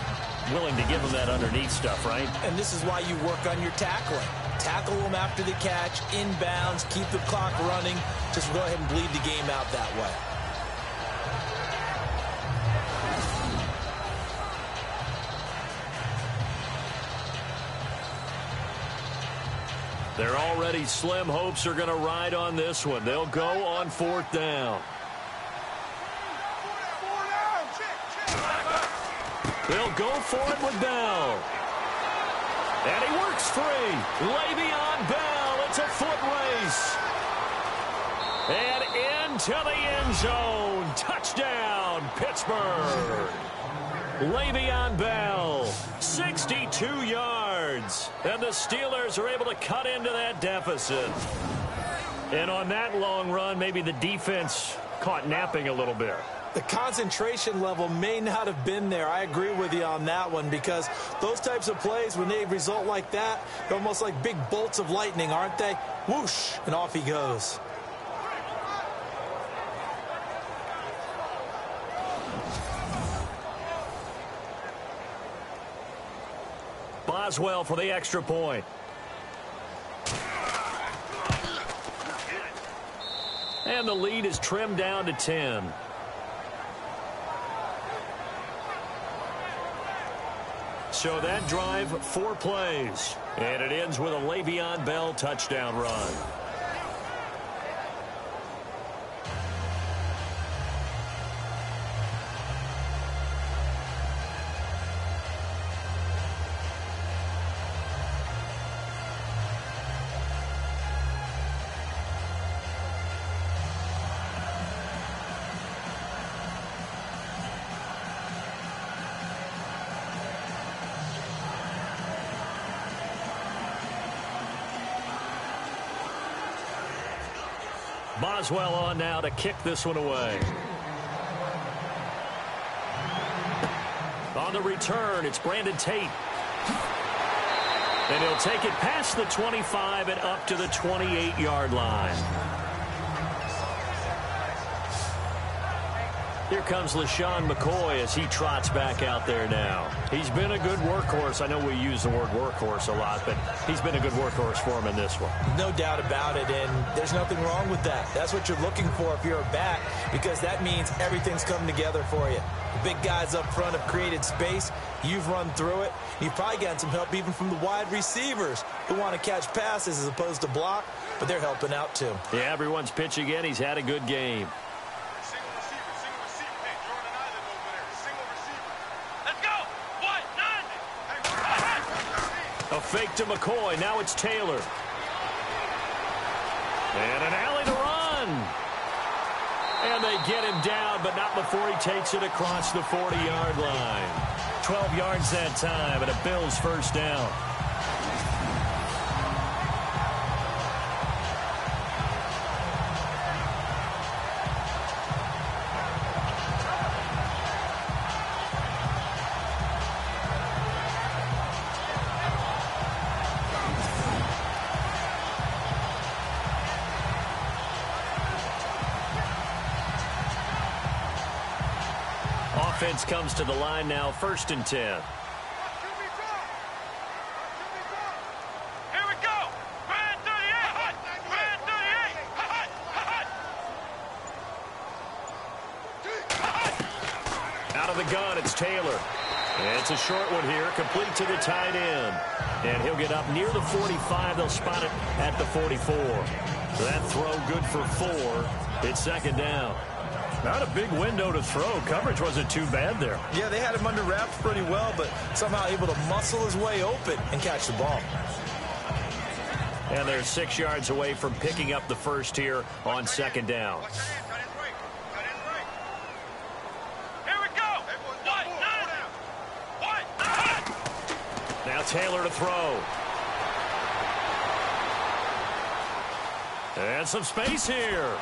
Willing to give them that underneath stuff, right? And this is why you work on your tackling. Tackle them after the catch, inbounds, keep the clock running. Just go ahead and bleed the game out that way. They're already slim hopes are going to ride on this one. They'll go on 4th down. They'll go for it with Bell. And he breaks free. Le'Veon Bell, it's a foot race. And into the end zone. Touchdown, Pittsburgh. Le'Veon Bell, 62 yards. And the Steelers are able to cut into that deficit. And on that long run, maybe the defense caught napping a little bit. The concentration level may not have been there. I agree with you on that one, because those types of plays, when they result like that, they're almost like big bolts of lightning, aren't they? Whoosh, and off he goes. Boswell for the extra point. And the lead is trimmed down to 10. So that drive, 4 plays. And it ends with a Le'Veon Bell touchdown run. Boswell on now to kick this one away. On the return, it's Brandon Tate. And he'll take it past the 25 and up to the 28-yard line. Here comes LaShawn McCoy as he trots back out there now. He's been a good workhorse. I know we use the word workhorse a lot, but he's been a good workhorse for him in this one. No doubt about it, and there's nothing wrong with that. That's what you're looking for if you're a back, because that means everything's coming together for you. The big guys up front have created space. You've run through it. You've probably gotten some help even from the wide receivers who want to catch passes as opposed to block, but they're helping out too. Yeah, everyone's pitching in. He's had a good game. A fake to McCoy. Now it's Taylor. And an alley to run. And they get him down, but not before he takes it across the 40-yard line. 12 yards that time, and a Bills first down. Offense comes to the line now, 1st and 10. Here we go. Brand 38. Brand 38. Out of the gun, it's Taylor. And it's a short one here, complete to the tight end. And he'll get up near the 45. They'll spot it at the 44. So that throw good for 4. It's 2nd down. Not a big window to throw. Coverage wasn't too bad there. Yeah, they had him under wraps pretty well, but somehow able to muscle his way open and catch the ball. And they're 6 yards away from picking up the first here on 2nd down. Here we go. Now Taylor to throw. And some space here.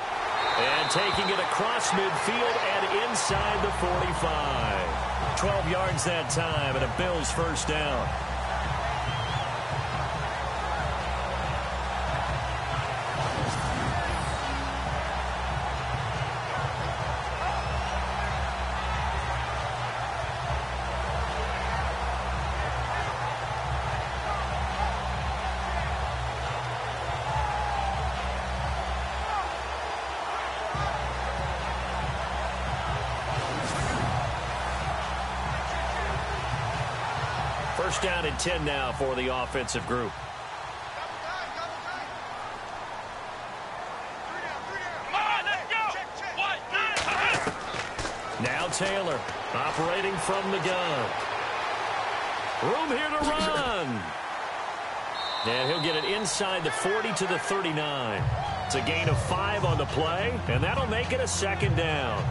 And taking it across midfield and inside the 45. 12 yards that time, and a Bills first down. First down and 10 now for the offensive group. Now Taylor operating from the gun. Room here to run. And he'll get it inside the 40 to the 39. It's a gain of 5 on the play, and that'll make it a second down.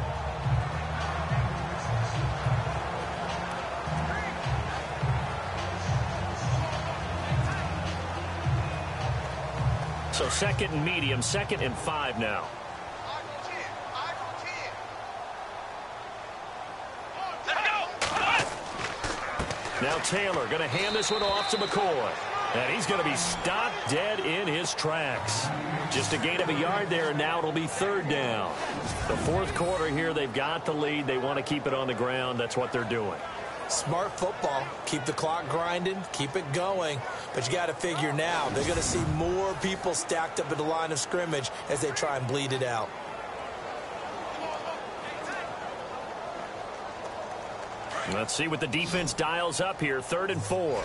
So second and medium, 2nd and 5 now. Now Taylor going to hand this one off to McCoy. And he's going to be stopped dead in his tracks. Just a gain of a yard there, and now it'll be 3rd down. The 4th quarter here, they've got the lead. They want to keep it on the ground. That's what they're doing. Smart football. Keep the clock grinding. Keep it going. But you got to figure now, they're going to see more people stacked up at the line of scrimmage as they try and bleed it out. Let's see what the defense dials up here. 3rd and 4.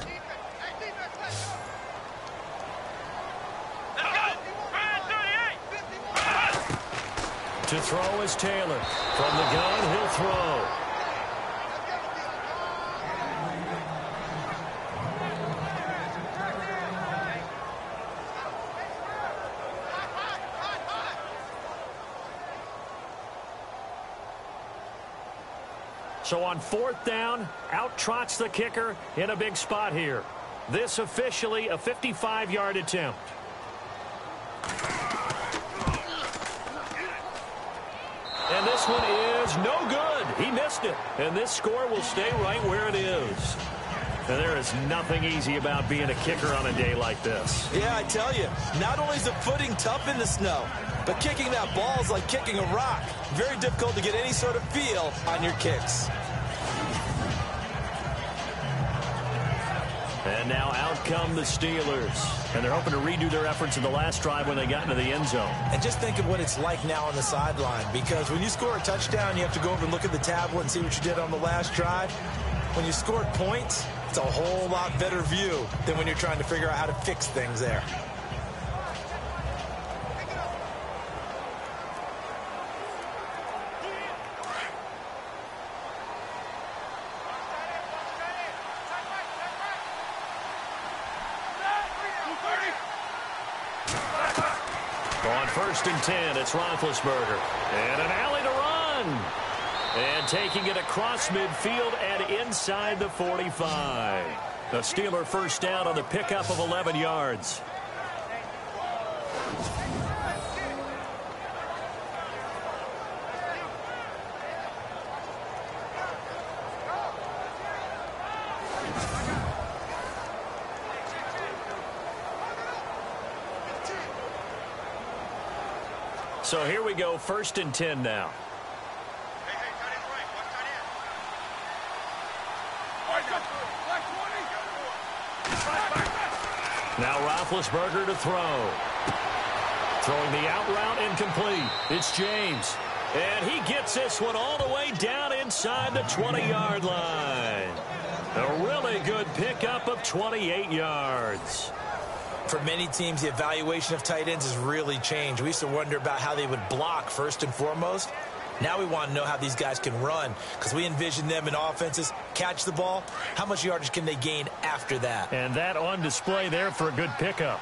To throw is Taylor. From the gun, he'll throw. So on 4th down, out trots the kicker in a big spot here. This officially a 55-yard attempt. And this one is no good. He missed it. And this score will stay right where it is. And there is nothing easy about being a kicker on a day like this. Yeah, I tell you, not only is the footing tough in the snow, but kicking that ball is like kicking a rock. Very difficult to get any sort of feel on your kicks. And now out come the Steelers. And they're hoping to redo their efforts in the last drive when they got into the end zone. And just think of what it's like now on the sideline, because when you score a touchdown, you have to go over and look at the tablet and see what you did on the last drive. When you scored points, it's a whole lot better view than when you're trying to figure out how to fix things there. On 1st and 10, it's Roethlisberger. And an alley to run. And taking it across midfield and inside the 45. The Steeler first down on the pickup of 11 yards. So here we go, 1st and 10 now. Now Roethlisberger to throw. Throwing the out route incomplete. It's James. And he gets this one all the way down inside the 20-yard line. A really good pickup of 28 yards. For many teams, the evaluation of tight ends has really changed. We used to wonder about how they would block first and foremost. Now we want to know how these guys can run, because we envision them in offenses catch the ball. How much yardage can they gain after that? And that on display there for a good pickup.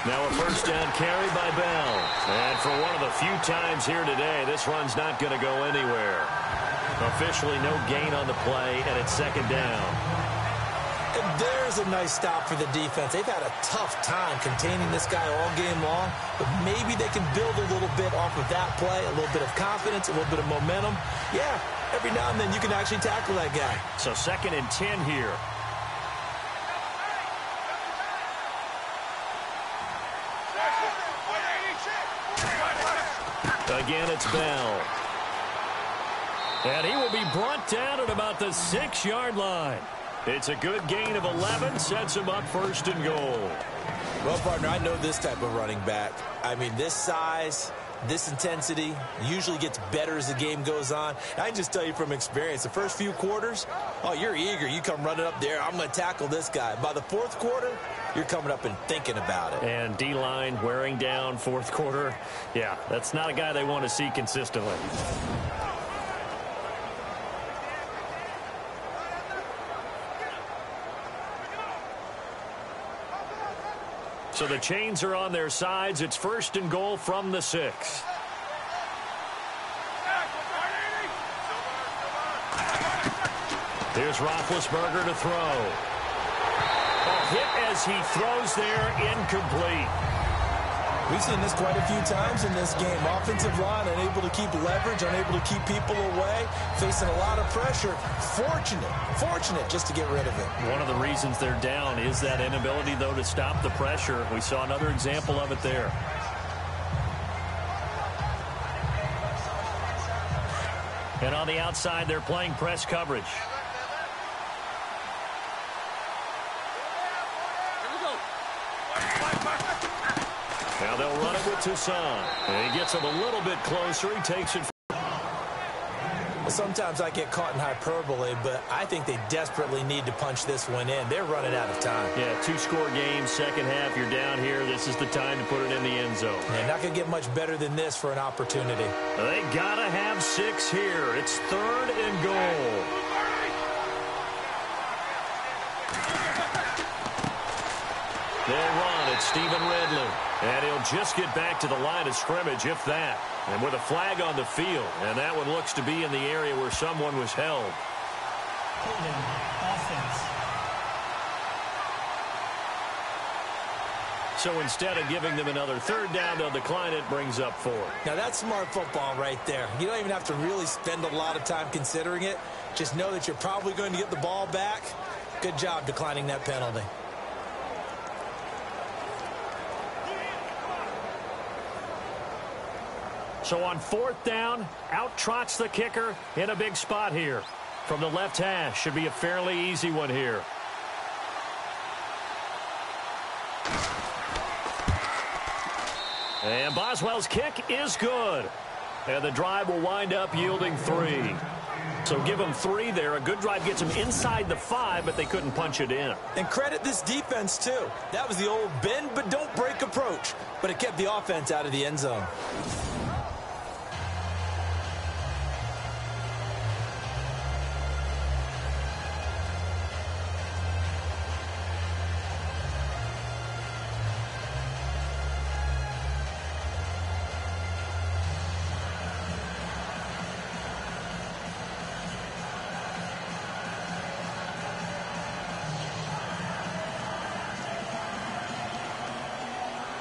Now a first down carry by Bell. And for one of the few times here today, this run's not going to go anywhere. Officially no gain on the play, and it's 2nd down. And there's a nice stop for the defense. They've had a tough time containing this guy all game long, but maybe they can build a little bit off of that play, a little bit of confidence, a little bit of momentum. Yeah, every now and then you can actually tackle that guy. So 2nd and 10 here. Again, it's Bell. And he will be brought down at about the 6-yard line. It's a good gain of 11, sets him up 1st and goal. Well, partner, I know this type of running back. I mean, this size, This intensity usually gets better as the game goes on. I can just tell you from experience, the first few quarters, oh, you're eager. You come running up there, I'm going to tackle this guy. By the fourth quarter, you're coming up and thinking about it. And D-line wearing down fourth quarter. Yeah, that's not a guy they want to see consistently. So the chains are on their sides. It's 1st and goal from the 6. Here's Roethlisberger to throw. Hit as he throws there, incomplete. We've seen this quite a few times in this game. Offensive line unable to keep leverage, unable to keep people away, facing a lot of pressure. Fortunate just to get rid of it. One of the reasons they're down is that inability, though, to stop the pressure. We saw another example of it there. And on the outside, they're playing press coverage. Now they'll run it with Toussaint. And he gets him a little bit closer. He takes it. Well, sometimes I get caught in hyperbole, but I think they desperately need to punch this one in. They're running out of time. Yeah, 2-score game, second half. You're down here. This is the time to put it in the end zone. Yeah, not going to get much better than this for an opportunity. They got to have 6 here. It's 3rd and goal. They'll run. It's Stephen Ridley. And he'll just get back to the line of scrimmage, if that. And with a flag on the field. And that one looks to be in the area where someone was held. So instead of giving them another 3rd down, they'll decline it, brings up 4. Now that's smart football right there. You don't even have to really spend a lot of time considering it. Just know that you're probably going to get the ball back. Good job declining that penalty. So on 4th down, out trots the kicker in a big spot here. From the left hash, should be a fairly easy one here. And Boswell's kick is good. And the drive will wind up yielding 3. So give them 3 there. A good drive gets them inside the 5, but they couldn't punch it in. And credit this defense, too. That was the old bend but don't break approach. But it kept the offense out of the end zone.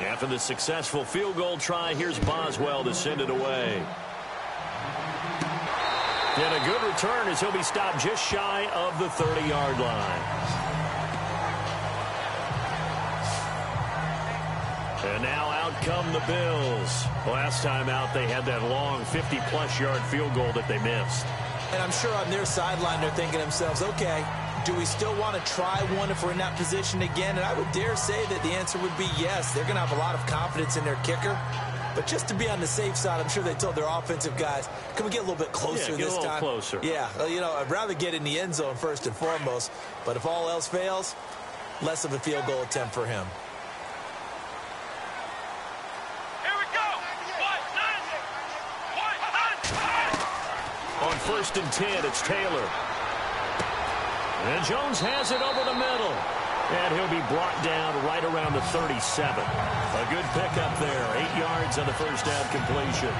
After the successful field goal try, here's Boswell to send it away. And a good return as he'll be stopped just shy of the 30-yard line. And now out come the Bills. Last time out, they had that long 50-plus yard field goal that they missed. And I'm sure on their sideline they're thinking to themselves, okay, do we still want to try one if we're in that position again? And I would dare say that the answer would be yes. They're going to have a lot of confidence in their kicker. But just to be on the safe side, I'm sure they told their offensive guys, can we get a little bit closer this time? Closer. Yeah, you know, I'd rather get in the end zone first and foremost. But if all else fails, less of a field goal attempt for him. On 1st and 10, it's Taylor. And Jones has it over the middle. And he'll be brought down right around the 37. A good pickup there. 8 yards on the first down completion.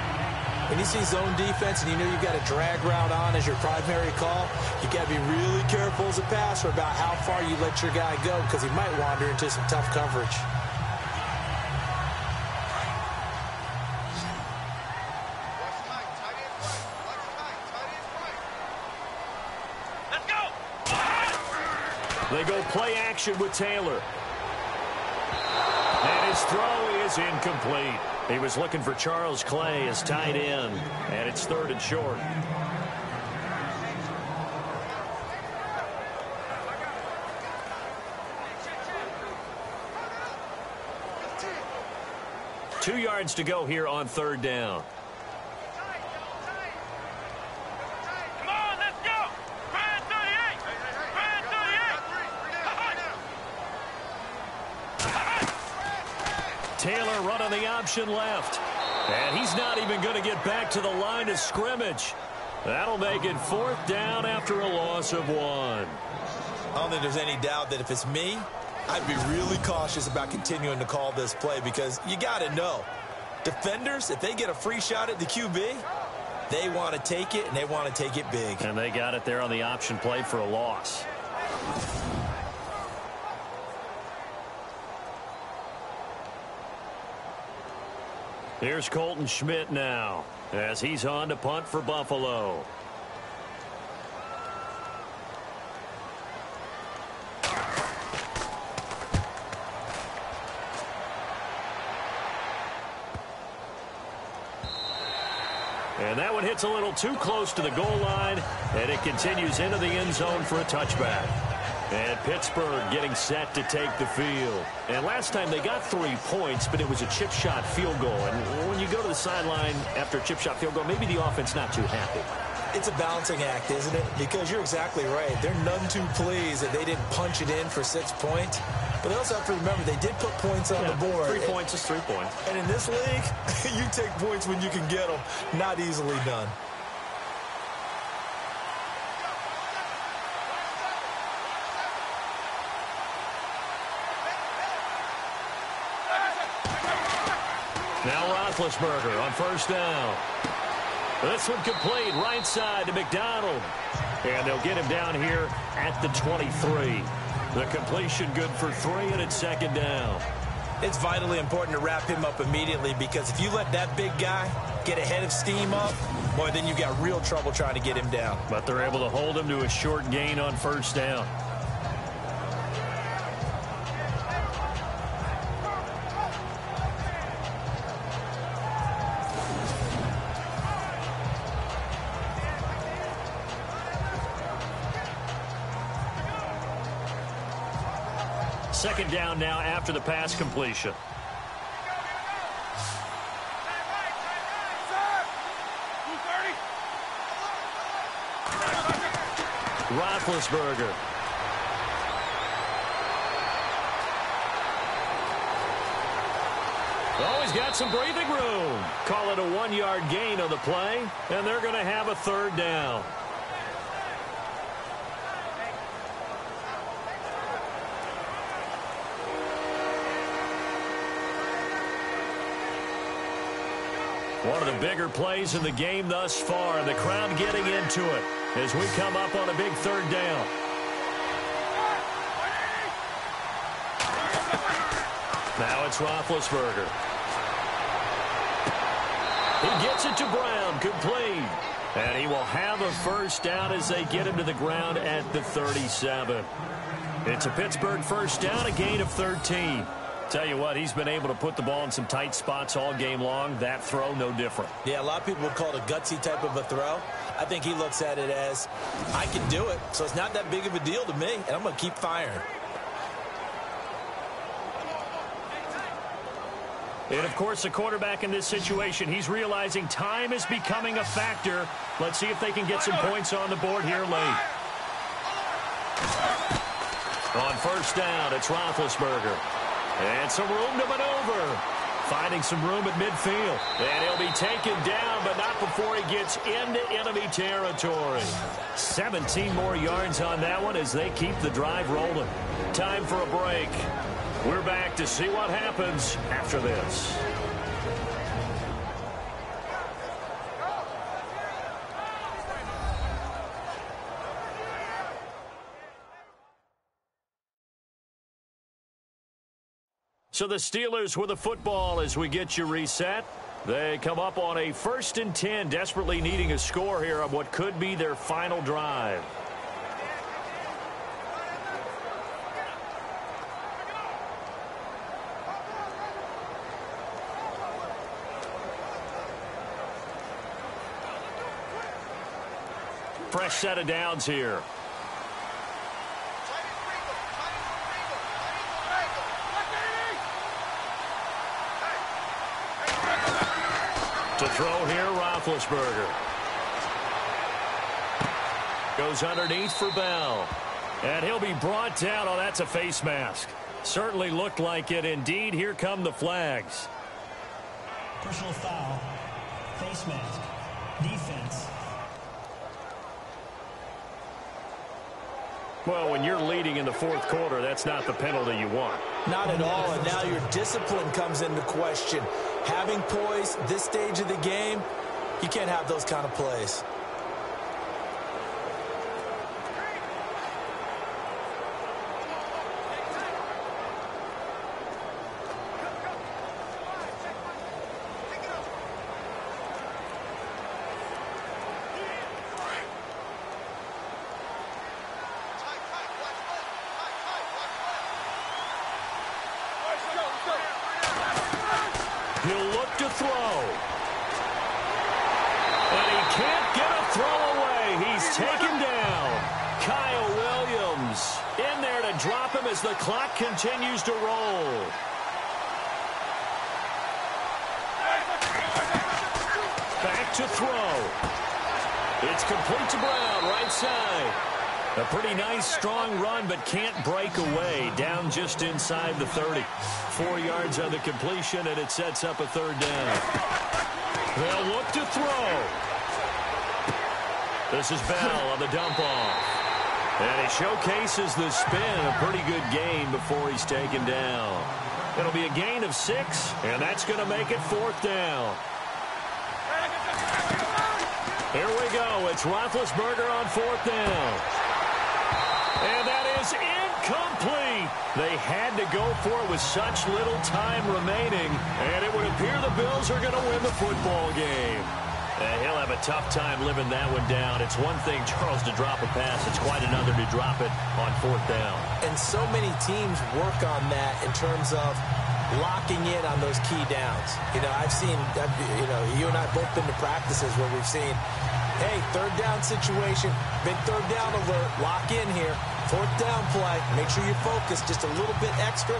When you see zone defense and you know you've got a drag route on as your primary call, you got to be really careful as a passer about how far you let your guy go because he might wander into some tough coverage. They go play action with Taylor. And his throw is incomplete. He was looking for Charles Clay as tight end. And it's 3rd and short. 2 yards to go here on 3rd down. Come on, let's go. Brand 38. Brand 38. Taylor running the option left. And he's not even going to get back to the line of scrimmage. That'll make it 4th down after a loss of 1. I don't think there's any doubt that if it's me, I'd be really cautious about continuing to call this play because you got to know, defenders, if they get a free shot at the QB, they want to take it, and they want to take it big. And they got it there on the option play for a loss. Here's Colton Schmidt now as he's on to punt for Buffalo. And that one hits a little too close to the goal line, and it continues into the end zone for a touchback. And Pittsburgh getting set to take the field. And last time they got 3 points, but it was a chip shot field goal. And when you go to the sideline after a chip shot field goal, maybe the offense not too happy. It's a balancing act, isn't it? Because you're exactly right. They're none too pleased that they didn't punch it in for 6 points. But they also have to remember they did put points on the board. 3 points is 3 points. And in this league, you take points when you can get them. Not easily done. Now Roethlisberger on 1st down. This one complete right side to McDonald. And they'll get him down here at the 23. The completion good for 3, and it's 2nd down. It's vitally important to wrap him up immediately because if you let that big guy get ahead of steam up, boy, then you've got real trouble trying to get him down. But they're able to hold him to a short gain on 1st down. Second down now after the pass completion. Roethlisberger. Oh, he's got some breathing room. Call it a 1-yard gain on the play, and they're going to have a 3rd down. One of the bigger plays in the game thus far, and the crowd getting into it as we come up on a big 3rd down. Now it's Roethlisberger. He gets it to Brown, complete. And he will have a 1st down as they get him to the ground at the 37. It's a Pittsburgh 1st down, a gain of 13. Tell you what, he's been able to put the ball in some tight spots all game long. That throw, no different. Yeah, a lot of people would call it a gutsy type of a throw. I think he looks at it as, I can do it, so it's not that big of a deal to me, and I'm going to keep firing. And, of course, the quarterback in this situation, he's realizing time is becoming a factor. Let's see if they can get some points on the board here late. On 1st down, it's Roethlisberger. And some room to maneuver. Finding some room at midfield. And he'll be taken down, but not before he gets into enemy territory. 17 more yards on that one as they keep the drive rolling. Time for a break. We're back to see what happens after this. So the Steelers with the football as we get you reset. They come up on a 1st and 10, desperately needing a score here on what could be their final drive. Fresh set of downs here. To throw here, Roethlisberger. Goes underneath for Bell. And he'll be brought down. Oh, that's a face mask. Certainly looked like it. Indeed, here come the flags. Personal foul. Face mask. Defense. Well, when you're leading in the fourth quarter, that's not the penalty you want. Not at all, and now your discipline comes into question. Having poise this stage of the game, you can't have those kind of plays. He'll look to throw. And he can't get a throw away. He's taken down. Kyle Williams in there to drop him as the clock continues to roll. Back to throw. It's complete to Brown, right side. A pretty nice, strong run, but can't break away. Down just inside the 30. 4 yards on the completion, and it sets up a third down. They'll look to throw. This is Bell on the dump off. And he showcases the spin. A pretty good gain before he's taken down. It'll be a gain of 6, and that's going to make it fourth down. Here we go. It's Roethlisberger on fourth down. And that is incomplete. They had to go for it with such little time remaining. And it would appear the Bills are going to win the football game. And he'll have a tough time living that one down. It's one thing, Charles, to drop a pass. It's quite another to drop it on fourth down. And so many teams work on that in terms of locking in on those key downs. You know, I've seen, you and I both been to practices where we've seen, hey, third down situation, big third down alert, lock in here, fourth down play, make sure you focus just a little bit extra.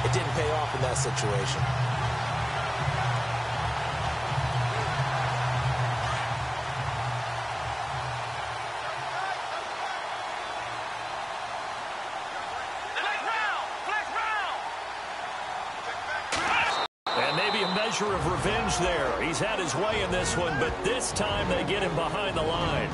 It didn't pay off in that situation. Measure of revenge there. He's had his way in this one, but this time they get him behind the line.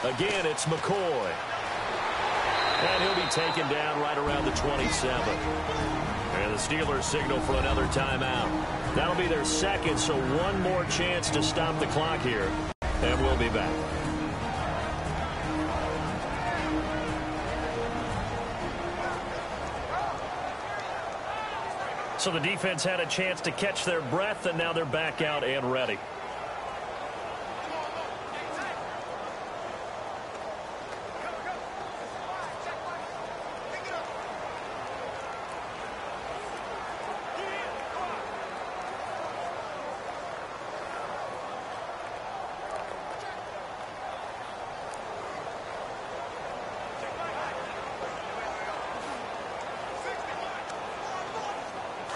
Again, it's McCoy. And he'll be taken down right around the 27. And the Steelers signal for another timeout. That'll be their second, so one more chance to stop the clock here. And we'll be back. So the defense had a chance to catch their breath, and now they're back out and ready.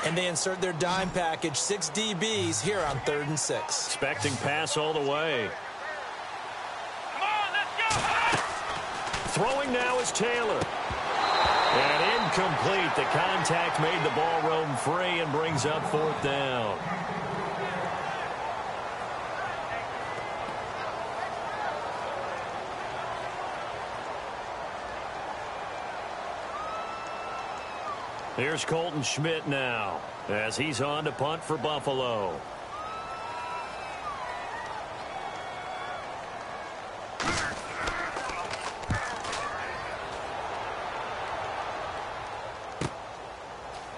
And they insert their dime package, 6 DBs here on 3rd and 6. Expecting pass all the way. Come on, let's go! Throwing now is Taylor. And incomplete. The contact made the ball roam free and brings up fourth down. Here's Colton Schmidt now as he's on to punt for Buffalo.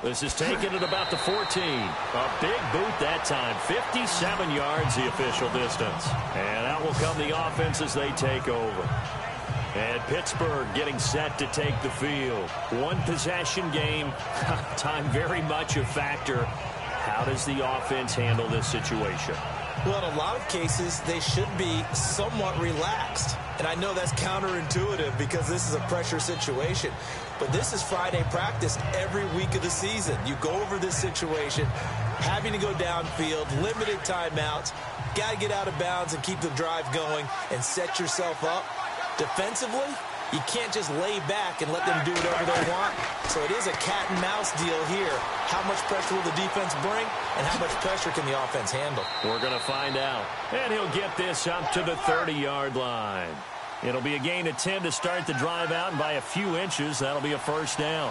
This is taken at about the 14. A big boot that time. 57 yards, the official distance. And out will come the offense as they take over. And Pittsburgh getting set to take the field. One possession game. Time very much a factor. How does the offense handle this situation? Well, in a lot of cases, they should be somewhat relaxed. And I know that's counterintuitive because this is a pressure situation. But this is Friday practice every week of the season. You go over this situation, having to go downfield, limited timeouts, got to get out of bounds and keep the drive going and set yourself up. Defensively, you can't just lay back and let them do whatever they want. So it is a cat and mouse deal here. How much pressure will the defense bring, and how much pressure can the offense handle? We're going to find out. And he'll get this up to the 30-yard line. It'll be a gain of 10 to start the drive out, and by a few inches, that'll be a first down.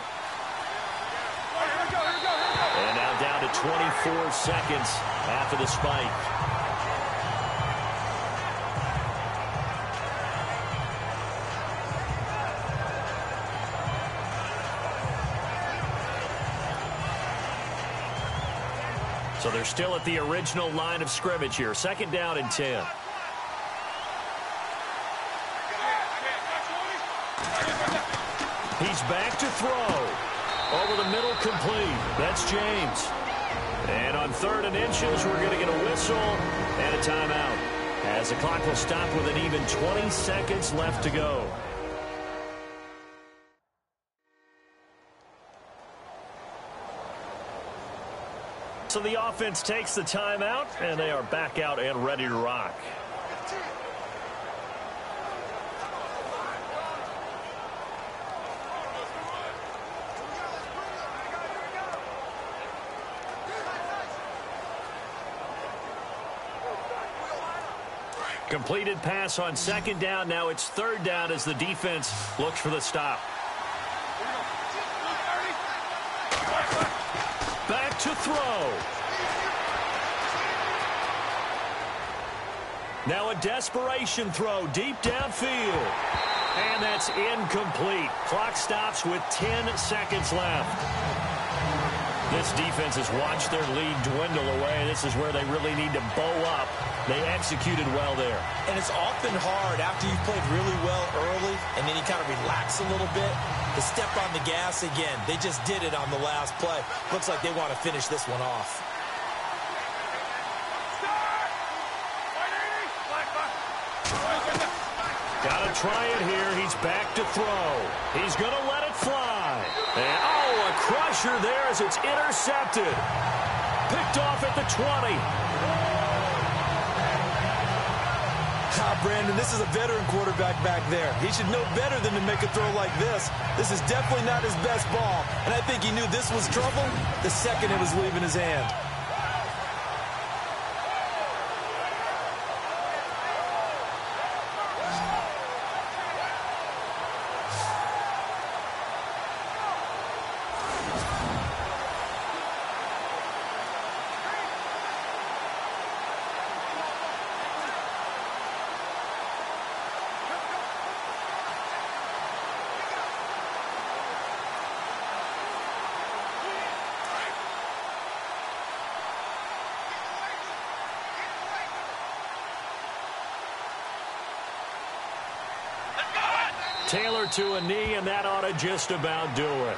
And now down to 24 seconds after the spike. So they're still at the original line of scrimmage here. Second down and 10. He's back to throw. Over the middle, complete. That's James. And on 3rd and inches, we're going to get a whistle and a timeout, as the clock will stop with an even 20 seconds left to go. So the offense takes the timeout, and they are back out and ready to rock. Completed pass on 2nd down. Now it's 3rd down as the defense looks for the stop. Back to throw. Now a desperation throw deep downfield. And that's incomplete. Clock stops with 10 seconds left. This defense has watched their lead dwindle away. This is where they really need to bow up. They executed well there. And it's often hard after you've played really well early and then you kind of relax a little bit to step on the gas again. They just did it on the last play. Looks like they want to finish this one off. Got to try it here. He's back to throw. He's going to let it fly. And, oh, a crusher there as it's intercepted. Picked off at the 20. Brandon, this is a veteran quarterback back there. He should know better than to make a throw like this. This is definitely not his best ball, and I think he knew this was trouble the second it was leaving his hand. Taylor to a knee, and that ought to just about do it.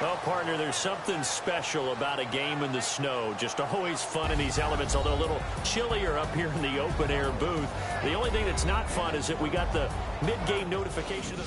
Well, partner, there's something special about a game in the snow. Just always fun in these elements, although a little chillier up here in the open-air booth. The only thing that's not fun is that we got the mid-game notification.